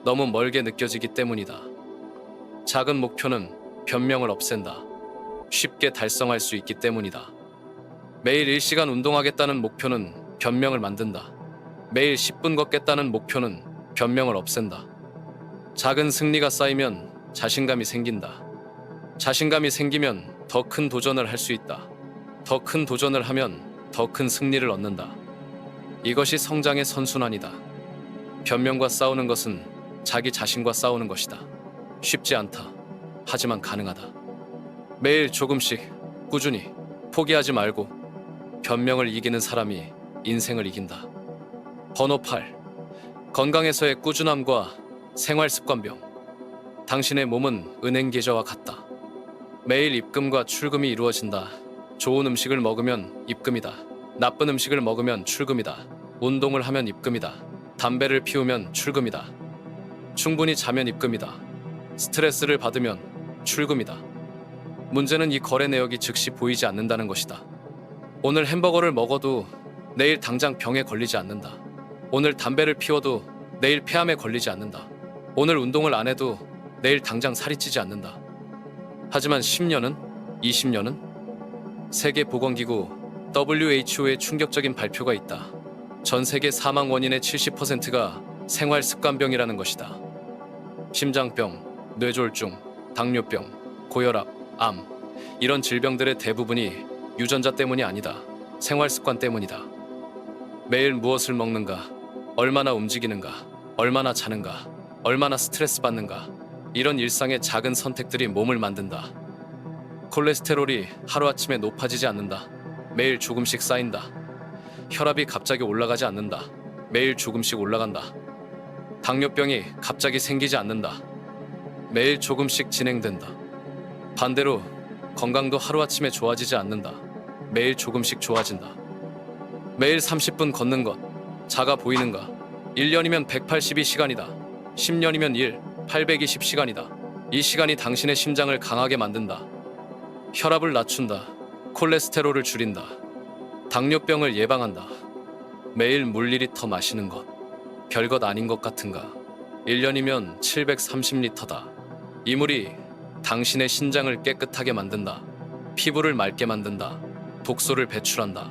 너무 멀게 느껴지기 때문이다. 작은 목표는 변명을 없앤다. 쉽게 달성할 수 있기 때문이다. 매일 1시간 운동하겠다는 목표는 변명을 만든다. 매일 10분 걷겠다는 목표는 변명을 없앤다. 작은 승리가 쌓이면 자신감이 생긴다. 자신감이 생기면 더 큰 도전을 할 수 있다. 더 큰 도전을 하면 더 큰 승리를 얻는다. 이것이 성장의 선순환이다. 변명과 싸우는 것은 자기 자신과 싸우는 것이다. 쉽지 않다. 하지만 가능하다. 매일 조금씩 꾸준히 포기하지 말고 변명을 이기는 사람이 인생을 이긴다. 번호 8. 건강에서의 꾸준함과 생활습관병. 당신의 몸은 은행 계좌와 같다. 매일 입금과 출금이 이루어진다. 좋은 음식을 먹으면 입금이다. 나쁜 음식을 먹으면 출금이다. 운동을 하면 입금이다. 담배를 피우면 출금이다. 충분히 자면 입금이다. 스트레스를 받으면 출금이다. 문제는 이 거래 내역이 즉시 보이지 않는다는 것이다. 오늘 햄버거를 먹어도 내일 당장 병에 걸리지 않는다. 오늘 담배를 피워도 내일 폐암에 걸리지 않는다. 오늘 운동을 안 해도 내일 당장 살이 찌지 않는다. 하지만 10년은? 20년은? 세계보건기구 WHO의 충격적인 발표가 있다. 전 세계 사망 원인의 70%가 생활습관병이라는 것이다. 심장병, 뇌졸중, 당뇨병, 고혈압, 암, 이런 질병들의 대부분이 유전자 때문이 아니다. 생활습관 때문이다. 매일 무엇을 먹는가, 얼마나 움직이는가, 얼마나 자는가, 얼마나 스트레스 받는가, 이런 일상의 작은 선택들이 몸을 만든다. 콜레스테롤이 하루아침에 높아지지 않는다. 매일 조금씩 쌓인다. 혈압이 갑자기 올라가지 않는다. 매일 조금씩 올라간다. 당뇨병이 갑자기 생기지 않는다. 매일 조금씩 진행된다. 반대로 건강도 하루아침에 좋아지지 않는다. 매일 조금씩 좋아진다. 매일 30분 걷는 것, 작아 보이는가? 1년이면 182시간이다. 10년이면 820시간이다. 이 시간이 당신의 심장을 강하게 만든다. 혈압을 낮춘다. 콜레스테롤을 줄인다. 당뇨병을 예방한다. 매일 물 1리터 마시는 것. 별것 아닌 것 같은가? 1년이면 730리터다. 이 물이 당신의 신장을 깨끗하게 만든다. 피부를 맑게 만든다. 독소를 배출한다.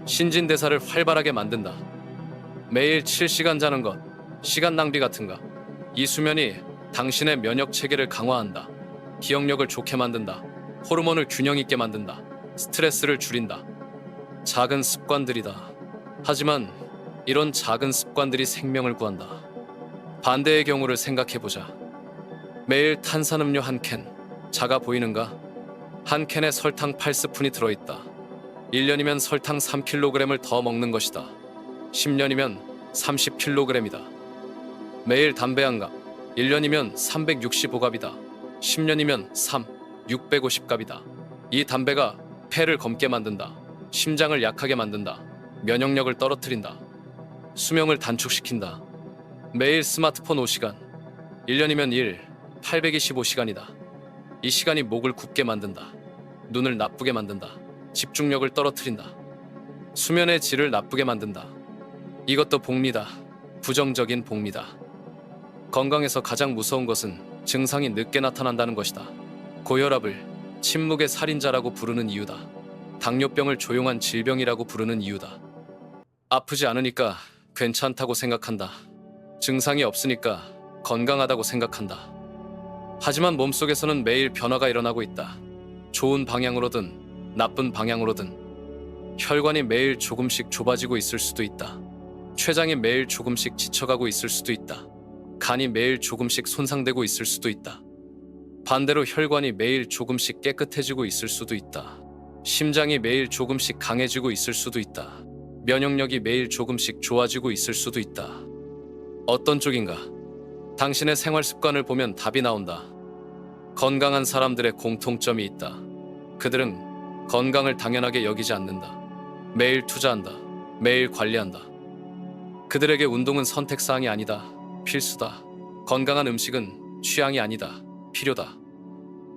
신진대사를 활발하게 만든다. 매일 7시간 자는 것, 시간 낭비 같은가? 이 수면이 당신의 면역 체계를 강화한다. 기억력을 좋게 만든다. 호르몬을 균형 있게 만든다. 스트레스를 줄인다. 작은 습관들이다. 하지만 이런 작은 습관들이 생명을 구한다. 반대의 경우를 생각해보자. 매일 탄산음료 한 캔, 작아 보이는가? 한 캔에 설탕 8스푼이 들어있다. 1년이면 설탕 3kg을 더 먹는 것이다. 10년이면 30kg이다. 매일 담배 한 갑, 1년이면 365갑이다. 10년이면 650갑이다. 이 담배가 폐를 검게 만든다. 심장을 약하게 만든다. 면역력을 떨어뜨린다. 수명을 단축시킨다. 매일 스마트폰 5시간, 1년이면 825시간이다. 이 시간이 목을 굽게 만든다. 눈을 나쁘게 만든다. 집중력을 떨어뜨린다. 수면의 질을 나쁘게 만든다. 이것도 복리다. 부정적인 복리다. 건강에서 가장 무서운 것은 증상이 늦게 나타난다는 것이다. 고혈압을 침묵의 살인자라고 부르는 이유다. 당뇨병을 조용한 질병이라고 부르는 이유다. 아프지 않으니까 괜찮다고 생각한다. 증상이 없으니까 건강하다고 생각한다. 하지만 몸속에서는 매일 변화가 일어나고 있다. 좋은 방향으로든 나쁜 방향으로든 혈관이 매일 조금씩 좁아지고 있을 수도 있다. 췌장이 매일 조금씩 지쳐가고 있을 수도 있다. 간이 매일 조금씩 손상되고 있을 수도 있다. 반대로 혈관이 매일 조금씩 깨끗해지고 있을 수도 있다. 심장이 매일 조금씩 강해지고 있을 수도 있다. 면역력이 매일 조금씩 좋아지고 있을 수도 있다. 어떤 쪽인가? 당신의 생활 습관을 보면 답이 나온다. 건강한 사람들의 공통점이 있다. 그들은 건강을 당연하게 여기지 않는다. 매일 투자한다. 매일 관리한다. 그들에게 운동은 선택사항이 아니다. 필수다. 건강한 음식은 취향이 아니다. 필요다.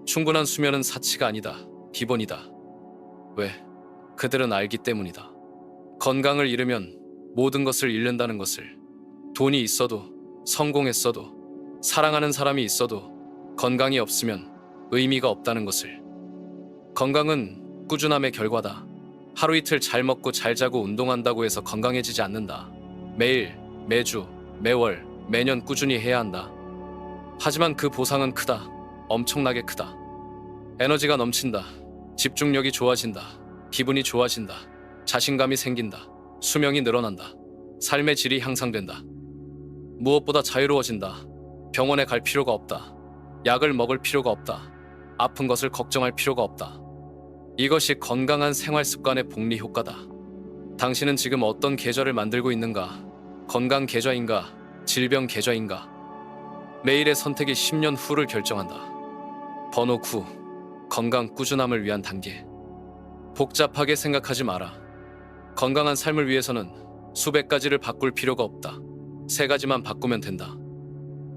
충분한 수면은 사치가 아니다. 기본이다. 왜? 그들은 알기 때문이다. 건강을 잃으면 모든 것을 잃는다는 것을. 돈이 있어도, 성공했어도, 사랑하는 사람이 있어도 건강이 없으면 의미가 없다는 것을. 건강은 꾸준함의 결과다. 하루 이틀 잘 먹고 잘 자고 운동한다고 해서 건강해지지 않는다. 매일, 매주, 매월, 매년 꾸준히 해야 한다. 하지만 그 보상은 크다. 엄청나게 크다. 에너지가 넘친다. 집중력이 좋아진다. 기분이 좋아진다. 자신감이 생긴다. 수명이 늘어난다. 삶의 질이 향상된다. 무엇보다 자유로워진다. 병원에 갈 필요가 없다. 약을 먹을 필요가 없다. 아픈 것을 걱정할 필요가 없다. 이것이 건강한 생활 습관의 복리 효과다. 당신은 지금 어떤 계좌를 만들고 있는가? 건강 계좌인가? 질병 계좌인가? 매일의 선택이 10년 후를 결정한다. 번호 9. 건강 꾸준함을 위한 단계. 복잡하게 생각하지 마라. 건강한 삶을 위해서는 수백 가지를 바꿀 필요가 없다. 세 가지만 바꾸면 된다.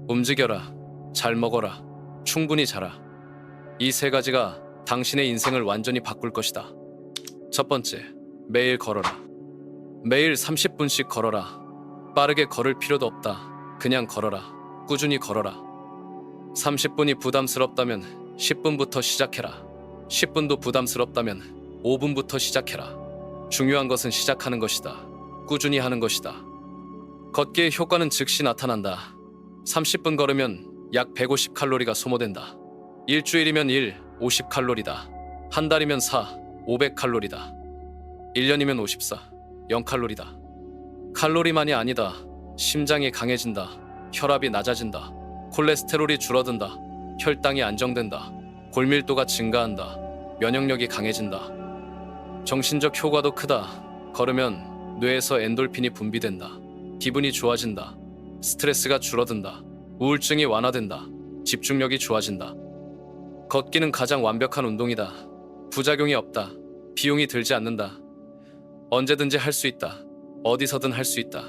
움직여라. 잘 먹어라. 충분히 자라. 이 세 가지가 당신의 인생을 완전히 바꿀 것이다. 첫 번째, 매일 걸어라. 매일 30분씩 걸어라. 빠르게 걸을 필요도 없다. 그냥 걸어라. 꾸준히 걸어라. 30분이 부담스럽다면 10분부터 시작해라. 10분도 부담스럽다면 5분부터 시작해라. 중요한 것은 시작하는 것이다. 꾸준히 하는 것이다. 걷기의 효과는 즉시 나타난다. 30분 걸으면 약 150칼로리가 소모된다. 일주일이면 50칼로리다. 한 달이면 500칼로리다. 1년이면 0칼로리다. 칼로리만이 아니다. 심장이 강해진다. 혈압이 낮아진다. 콜레스테롤이 줄어든다. 혈당이 안정된다. 골밀도가 증가한다. 면역력이 강해진다. 정신적 효과도 크다. 걸으면 뇌에서 엔돌핀이 분비된다. 기분이 좋아진다. 스트레스가 줄어든다. 우울증이 완화된다. 집중력이 좋아진다. 걷기는 가장 완벽한 운동이다. 부작용이 없다. 비용이 들지 않는다. 언제든지 할 수 있다. 어디서든 할 수 있다.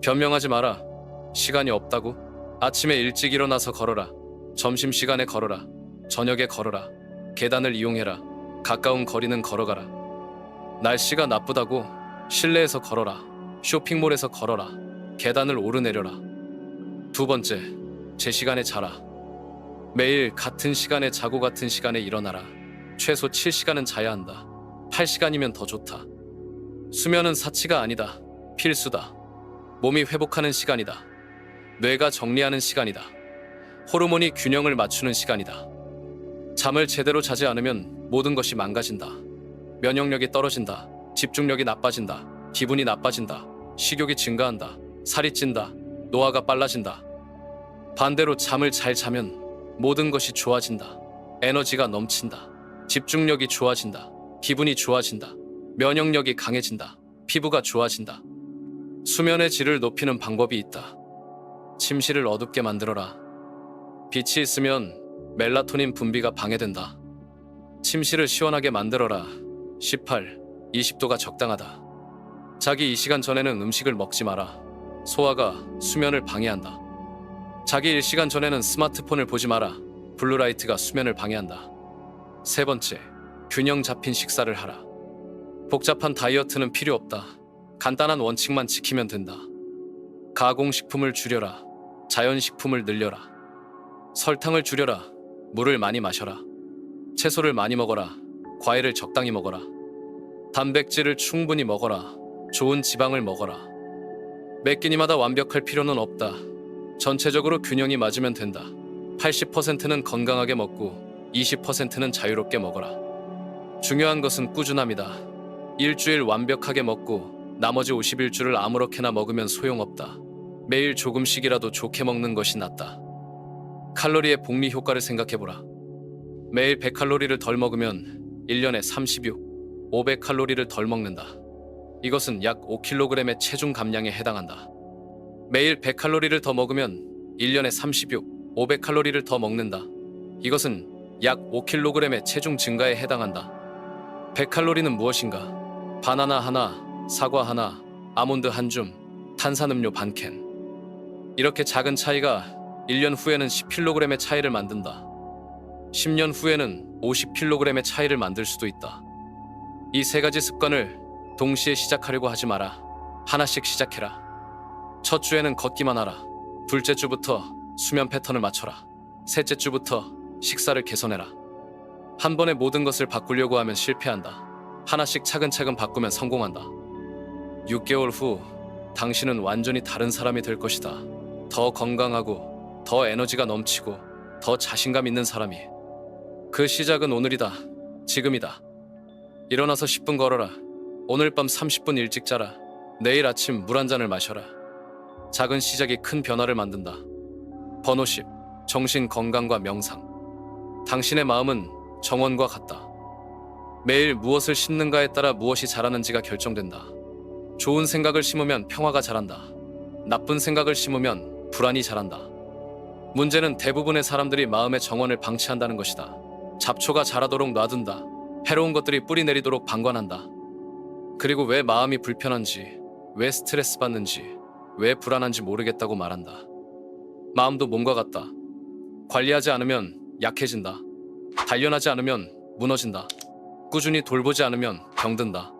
변명하지 마라. 시간이 없다고? 아침에 일찍 일어나서 걸어라. 점심시간에 걸어라. 저녁에 걸어라. 계단을 이용해라. 가까운 거리는 걸어가라. 날씨가 나쁘다고? 실내에서 걸어라. 쇼핑몰에서 걸어라. 계단을 오르내려라. 두 번째, 제 시간에 자라. 매일 같은 시간에 자고 같은 시간에 일어나라. 최소 7시간은 자야 한다. 8시간이면 더 좋다. 수면은 사치가 아니다. 필수다. 몸이 회복하는 시간이다. 뇌가 정리하는 시간이다. 호르몬이 균형을 맞추는 시간이다. 잠을 제대로 자지 않으면 모든 것이 망가진다. 면역력이 떨어진다. 집중력이 나빠진다. 기분이 나빠진다. 식욕이 증가한다. 살이 찐다. 노화가 빨라진다. 반대로 잠을 잘 자면 모든 것이 좋아진다. 에너지가 넘친다. 집중력이 좋아진다. 기분이 좋아진다. 면역력이 강해진다. 피부가 좋아진다. 수면의 질을 높이는 방법이 있다. 침실을 어둡게 만들어라. 빛이 있으면 멜라토닌 분비가 방해된다. 침실을 시원하게 만들어라. 18, 20도가 적당하다. 자기 이 시간 전에는 음식을 먹지 마라. 소화가 수면을 방해한다. 자기 1시간 전에는 스마트폰을 보지 마라. 블루라이트가 수면을 방해한다. 세 번째, 균형 잡힌 식사를 하라. 복잡한 다이어트는 필요 없다. 간단한 원칙만 지키면 된다. 가공식품을 줄여라. 자연식품을 늘려라. 설탕을 줄여라. 물을 많이 마셔라. 채소를 많이 먹어라. 과일을 적당히 먹어라. 단백질을 충분히 먹어라. 좋은 지방을 먹어라. 매 끼니마다 완벽할 필요는 없다. 전체적으로 균형이 맞으면 된다. 80%는 건강하게 먹고 20%는 자유롭게 먹어라. 중요한 것은 꾸준함이다. 일주일 완벽하게 먹고 나머지 51주를 아무렇게나 먹으면 소용없다. 매일 조금씩이라도 좋게 먹는 것이 낫다. 칼로리의 복리 효과를 생각해보라. 매일 100칼로리를 덜 먹으면 1년에 36, 500칼로리를 덜 먹는다. 이것은 약 5kg의 체중 감량에 해당한다. 매일 100칼로리를 더 먹으면 1년에 36, 500칼로리를 더 먹는다. 이것은 약 5kg의 체중 증가에 해당한다. 100칼로리는 무엇인가? 바나나 하나, 사과 하나, 아몬드 한 줌, 탄산음료 반 캔. 이렇게 작은 차이가 1년 후에는 10kg의 차이를 만든다. 10년 후에는 50kg의 차이를 만들 수도 있다. 이 세 가지 습관을 동시에 시작하려고 하지 마라. 하나씩 시작해라. 첫 주에는 걷기만 하라. 둘째 주부터 수면 패턴을 맞춰라. 셋째 주부터 식사를 개선해라. 한 번에 모든 것을 바꾸려고 하면 실패한다. 하나씩 차근차근 바꾸면 성공한다. 6개월 후 당신은 완전히 다른 사람이 될 것이다. 더 건강하고 더 에너지가 넘치고 더 자신감 있는 사람이. 그 시작은 오늘이다. 지금이다. 일어나서 10분 걸어라. 오늘 밤 30분 일찍 자라. 내일 아침 물 한 잔을 마셔라. 작은 시작이 큰 변화를 만든다. 번호 10. 정신 건강과 명상. 당신의 마음은 정원과 같다. 매일 무엇을 심는가에 따라 무엇이 자라는지가 결정된다. 좋은 생각을 심으면 평화가 자란다. 나쁜 생각을 심으면 불안이 자란다. 문제는 대부분의 사람들이 마음의 정원을 방치한다는 것이다. 잡초가 자라도록 놔둔다. 해로운 것들이 뿌리 내리도록 방관한다. 그리고 왜 마음이 불편한지, 왜 스트레스 받는지, 왜 불안한지 모르겠다고 말한다. 마음도 몸과 같다. 관리하지 않으면 약해진다. 단련하지 않으면 무너진다. 꾸준히 돌보지 않으면 병든다.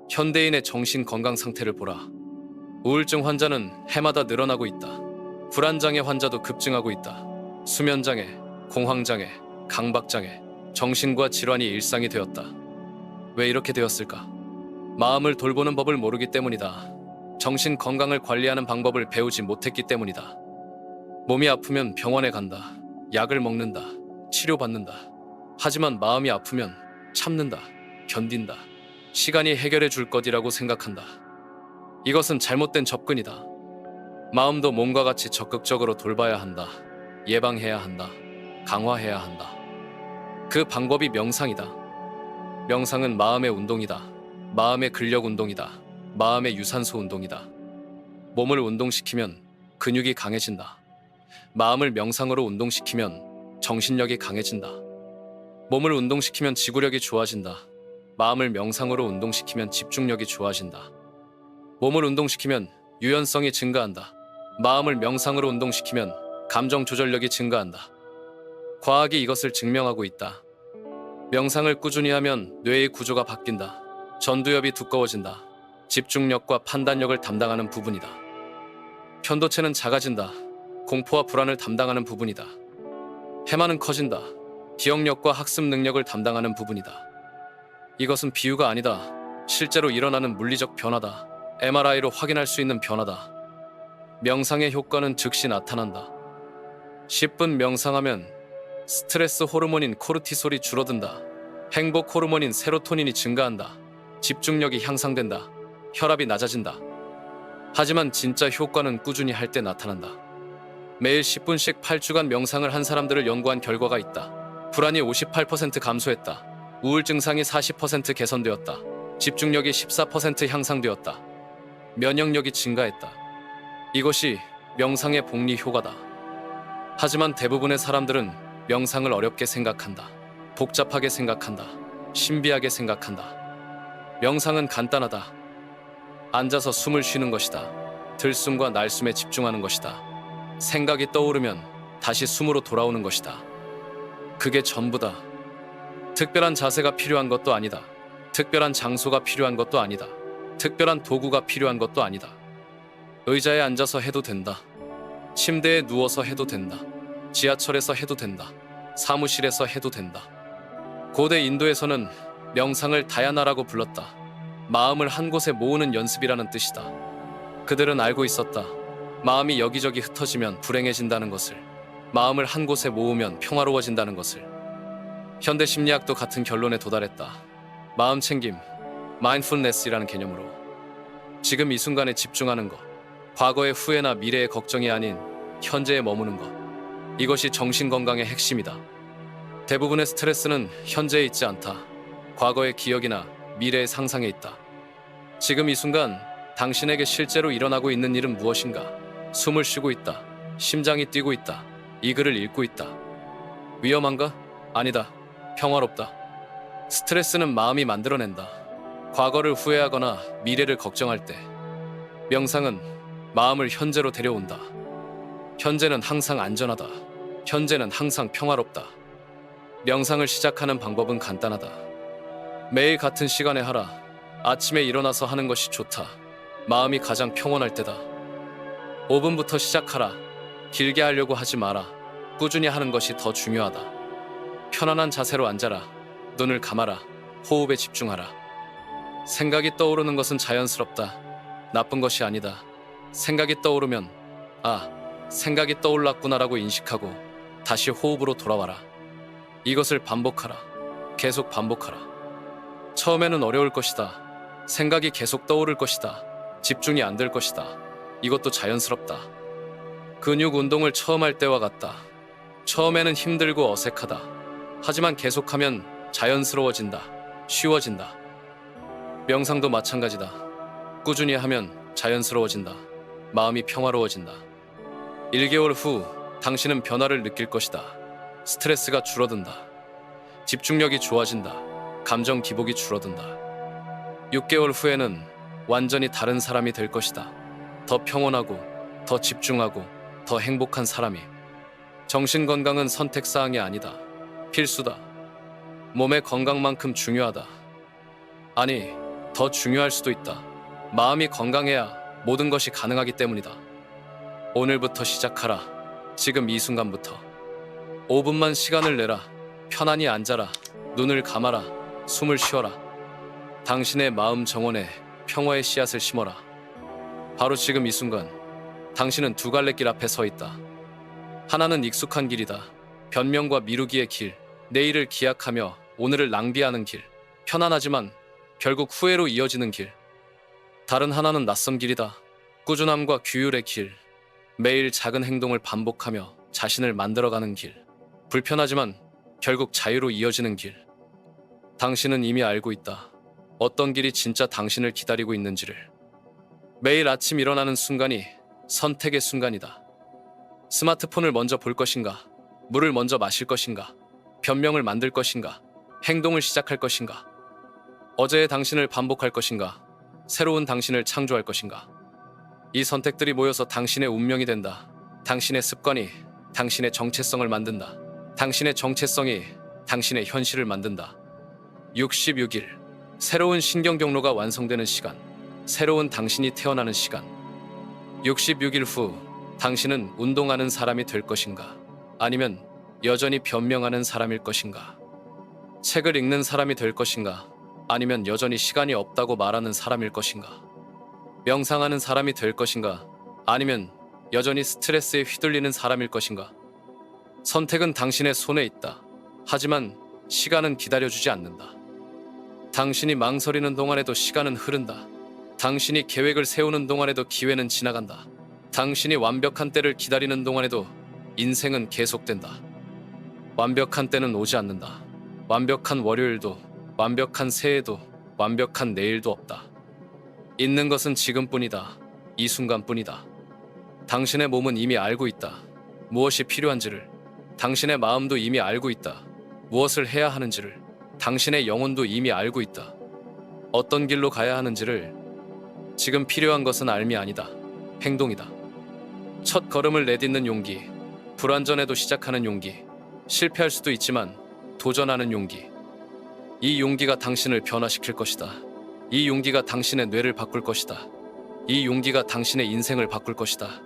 현대인의 정신 건강 상태를 보라. 우울증 환자는 해마다 늘어나고 있다. 불안장애 환자도 급증하고 있다. 수면장애, 공황장애, 강박장애, 정신과 질환이 일상이 되었다. 왜 이렇게 되었을까? 마음을 돌보는 법을 모르기 때문이다. 정신 건강을 관리하는 방법을 배우지 못했기 때문이다. 몸이 아프면 병원에 간다. 약을 먹는다. 치료받는다. 하지만 마음이 아프면 참는다. 견딘다. 시간이 해결해 줄 것이라고 생각한다. 이것은 잘못된 접근이다. 마음도 몸과 같이 적극적으로 돌봐야 한다. 예방해야 한다. 강화해야 한다. 그 방법이 명상이다. 명상은 마음의 운동이다. 마음의 근력 운동이다. 마음의 유산소 운동이다. 몸을 운동시키면 근육이 강해진다. 마음을 명상으로 운동시키면 정신력이 강해진다. 몸을 운동시키면 지구력이 좋아진다. 마음을 명상으로 운동시키면 집중력이 좋아진다. 몸을 운동시키면 유연성이 증가한다. 마음을 명상으로 운동시키면 감정 조절력이 증가한다. 과학이 이것을 증명하고 있다. 명상을 꾸준히 하면 뇌의 구조가 바뀐다. 전두엽이 두꺼워진다. 집중력과 판단력을 담당하는 부분이다. 편도체는 작아진다. 공포와 불안을 담당하는 부분이다. 해마는 커진다. 기억력과 학습 능력을 담당하는 부분이다. 이것은 비유가 아니다. 실제로 일어나는 물리적 변화다. MRI로 확인할 수 있는 변화다. 명상의 효과는 즉시 나타난다. 10분 명상하면 스트레스 호르몬인 코르티솔이 줄어든다. 행복 호르몬인 세로토닌이 증가한다. 집중력이 향상된다. 혈압이 낮아진다. 하지만 진짜 효과는 꾸준히 할 때 나타난다. 매일 10분씩 8주간 명상을 한 사람들을 연구한 결과가 있다. 불안이 58% 감소했다. 우울 증상이 40% 개선되었다. 집중력이 14% 향상되었다. 면역력이 증가했다. 이것이 명상의 복리 효과다. 하지만 대부분의 사람들은 명상을 어렵게 생각한다. 복잡하게 생각한다. 신비하게 생각한다. 명상은 간단하다. 앉아서 숨을 쉬는 것이다. 들숨과 날숨에 집중하는 것이다. 생각이 떠오르면 다시 숨으로 돌아오는 것이다. 그게 전부다. 특별한 자세가 필요한 것도 아니다. 특별한 장소가 필요한 것도 아니다. 특별한 도구가 필요한 것도 아니다. 의자에 앉아서 해도 된다. 침대에 누워서 해도 된다. 지하철에서 해도 된다. 사무실에서 해도 된다. 고대 인도에서는 명상을 다야나라고 불렀다. 마음을 한 곳에 모으는 연습이라는 뜻이다. 그들은 알고 있었다. 마음이 여기저기 흩어지면 불행해진다는 것을, 마음을 한 곳에 모으면 평화로워진다는 것을. 현대 심리학도 같은 결론에 도달했다. 마음 챙김, 마인드풀니스라는 개념으로 지금 이 순간에 집중하는 것, 과거의 후회나 미래의 걱정이 아닌 현재에 머무는 것, 이것이 정신건강의 핵심이다. 대부분의 스트레스는 현재에 있지 않다. 과거의 기억이나 미래의 상상에 있다. 지금 이 순간 당신에게 실제로 일어나고 있는 일은 무엇인가? 숨을 쉬고 있다. 심장이 뛰고 있다. 이 글을 읽고 있다. 위험한가? 아니다. 평화롭다. 스트레스는 마음이 만들어낸다. 과거를 후회하거나 미래를 걱정할 때. 명상은 마음을 현재로 데려온다. 현재는 항상 안전하다. 현재는 항상 평화롭다. 명상을 시작하는 방법은 간단하다. 매일 같은 시간에 하라. 아침에 일어나서 하는 것이 좋다. 마음이 가장 평온할 때다. 5분부터 시작하라. 길게 하려고 하지 마라. 꾸준히 하는 것이 더 중요하다. 편안한 자세로 앉아라. 눈을 감아라. 호흡에 집중하라. 생각이 떠오르는 것은 자연스럽다. 나쁜 것이 아니다. 생각이 떠오르면 생각이 떠올랐구나라고 인식하고 다시 호흡으로 돌아와라. 이것을 반복하라. 계속 반복하라. 처음에는 어려울 것이다. 생각이 계속 떠오를 것이다. 집중이 안 될 것이다. 이것도 자연스럽다. 근육 운동을 처음 할 때와 같다. 처음에는 힘들고 어색하다. 하지만 계속하면 자연스러워진다. 쉬워진다. 명상도 마찬가지다. 꾸준히 하면 자연스러워진다. 마음이 평화로워진다. 1개월 후 당신은 변화를 느낄 것이다. 스트레스가 줄어든다. 집중력이 좋아진다. 감정 기복이 줄어든다. 6개월 후에는 완전히 다른 사람이 될 것이다. 더 평온하고, 더 집중하고, 더 행복한 사람이. 정신 건강은 선택사항이 아니다. 필수다. 몸의 건강만큼 중요하다. 아니, 더 중요할 수도 있다. 마음이 건강해야 모든 것이 가능하기 때문이다. 오늘부터 시작하라. 지금 이 순간부터. 5분만 시간을 내라. 편안히 앉아라. 눈을 감아라. 숨을 쉬어라. 당신의 마음 정원에 평화의 씨앗을 심어라. 바로 지금 이 순간 당신은 두 갈래 길 앞에 서 있다. 하나는 익숙한 길이다. 변명과 미루기의 길. 내일을 기약하며 오늘을 낭비하는 길. 편안하지만 결국 후회로 이어지는 길. 다른 하나는 낯선 길이다. 꾸준함과 규율의 길. 매일 작은 행동을 반복하며 자신을 만들어가는 길. 불편하지만 결국 자유로 이어지는 길. 당신은 이미 알고 있다. 어떤 길이 진짜 당신을 기다리고 있는지를. 매일 아침 일어나는 순간이 선택의 순간이다. 스마트폰을 먼저 볼 것인가? 물을 먼저 마실 것인가? 변명을 만들 것인가? 행동을 시작할 것인가? 어제의 당신을 반복할 것인가? 새로운 당신을 창조할 것인가? 이 선택들이 모여서 당신의 운명이 된다. 당신의 습관이 당신의 정체성을 만든다. 당신의 정체성이 당신의 현실을 만든다. 66일. 새로운 신경 경로가 완성되는 시간. 새로운 당신이 태어나는 시간. 66일 후 당신은 운동하는 사람이 될 것인가? 아니면 여전히 변명하는 사람일 것인가? 책을 읽는 사람이 될 것인가? 아니면 여전히 시간이 없다고 말하는 사람일 것인가? 명상하는 사람이 될 것인가? 아니면 여전히 스트레스에 휘둘리는 사람일 것인가? 선택은 당신의 손에 있다. 하지만 시간은 기다려주지 않는다. 당신이 망설이는 동안에도 시간은 흐른다. 당신이 계획을 세우는 동안에도 기회는 지나간다. 당신이 완벽한 때를 기다리는 동안에도 인생은 계속된다. 완벽한 때는 오지 않는다. 완벽한 월요일도, 완벽한 새해도, 완벽한 내일도 없다. 있는 것은 지금뿐이다. 이 순간뿐이다. 당신의 몸은 이미 알고 있다. 무엇이 필요한지를. 당신의 마음도 이미 알고 있다. 무엇을 해야 하는지를. 당신의 영혼도 이미 알고 있다. 어떤 길로 가야 하는지를. 지금 필요한 것은 알미 아니다. 행동이다. 첫 걸음을 내딛는 용기. 불완전해도 시작하는 용기. 실패할 수도 있지만 도전하는 용기. 이 용기가 당신을 변화시킬 것이다. 이 용기가 당신의 뇌를 바꿀 것이다. 이 용기가 당신의 인생을 바꿀 것이다.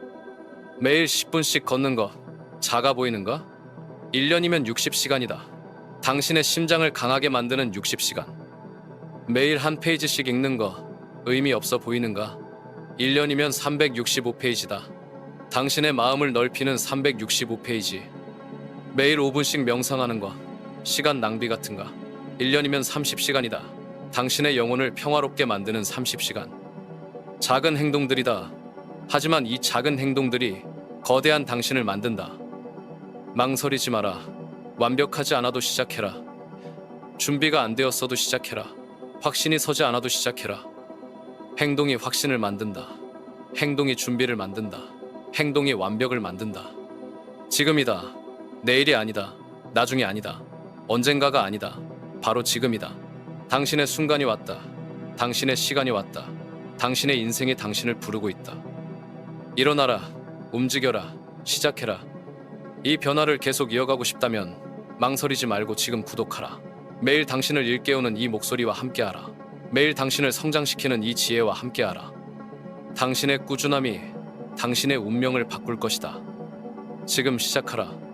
매일 10분씩 걷는 것, 작아 보이는가? 1년이면 60시간이다. 당신의 심장을 강하게 만드는 60시간. 매일 한 페이지씩 읽는 거, 의미 없어 보이는가? 1년이면 365페이지다. 당신의 마음을 넓히는 365페이지. 매일 5분씩 명상하는 거, 시간 낭비 같은가? 1년이면 30시간이다. 당신의 영혼을 평화롭게 만드는 30시간. 작은 행동들이다. 하지만 이 작은 행동들이 거대한 당신을 만든다. 망설이지 마라. 완벽하지 않아도 시작해라. 준비가 안 되었어도 시작해라. 확신이 서지 않아도 시작해라. 행동이 확신을 만든다. 행동이 준비를 만든다. 행동이 완벽을 만든다. 지금이다. 내일이 아니다. 나중이 아니다. 언젠가가 아니다. 바로 지금이다. 당신의 순간이 왔다. 당신의 시간이 왔다. 당신의 인생이 당신을 부르고 있다. 일어나라. 움직여라. 시작해라. 이 변화를 계속 이어가고 싶다면 망설이지 말고 지금 구독하라. 매일 당신을 일깨우는 이 목소리와 함께하라. 매일 당신을 성장시키는 이 지혜와 함께하라. 당신의 꾸준함이 당신의 운명을 바꿀 것이다. 지금 시작하라.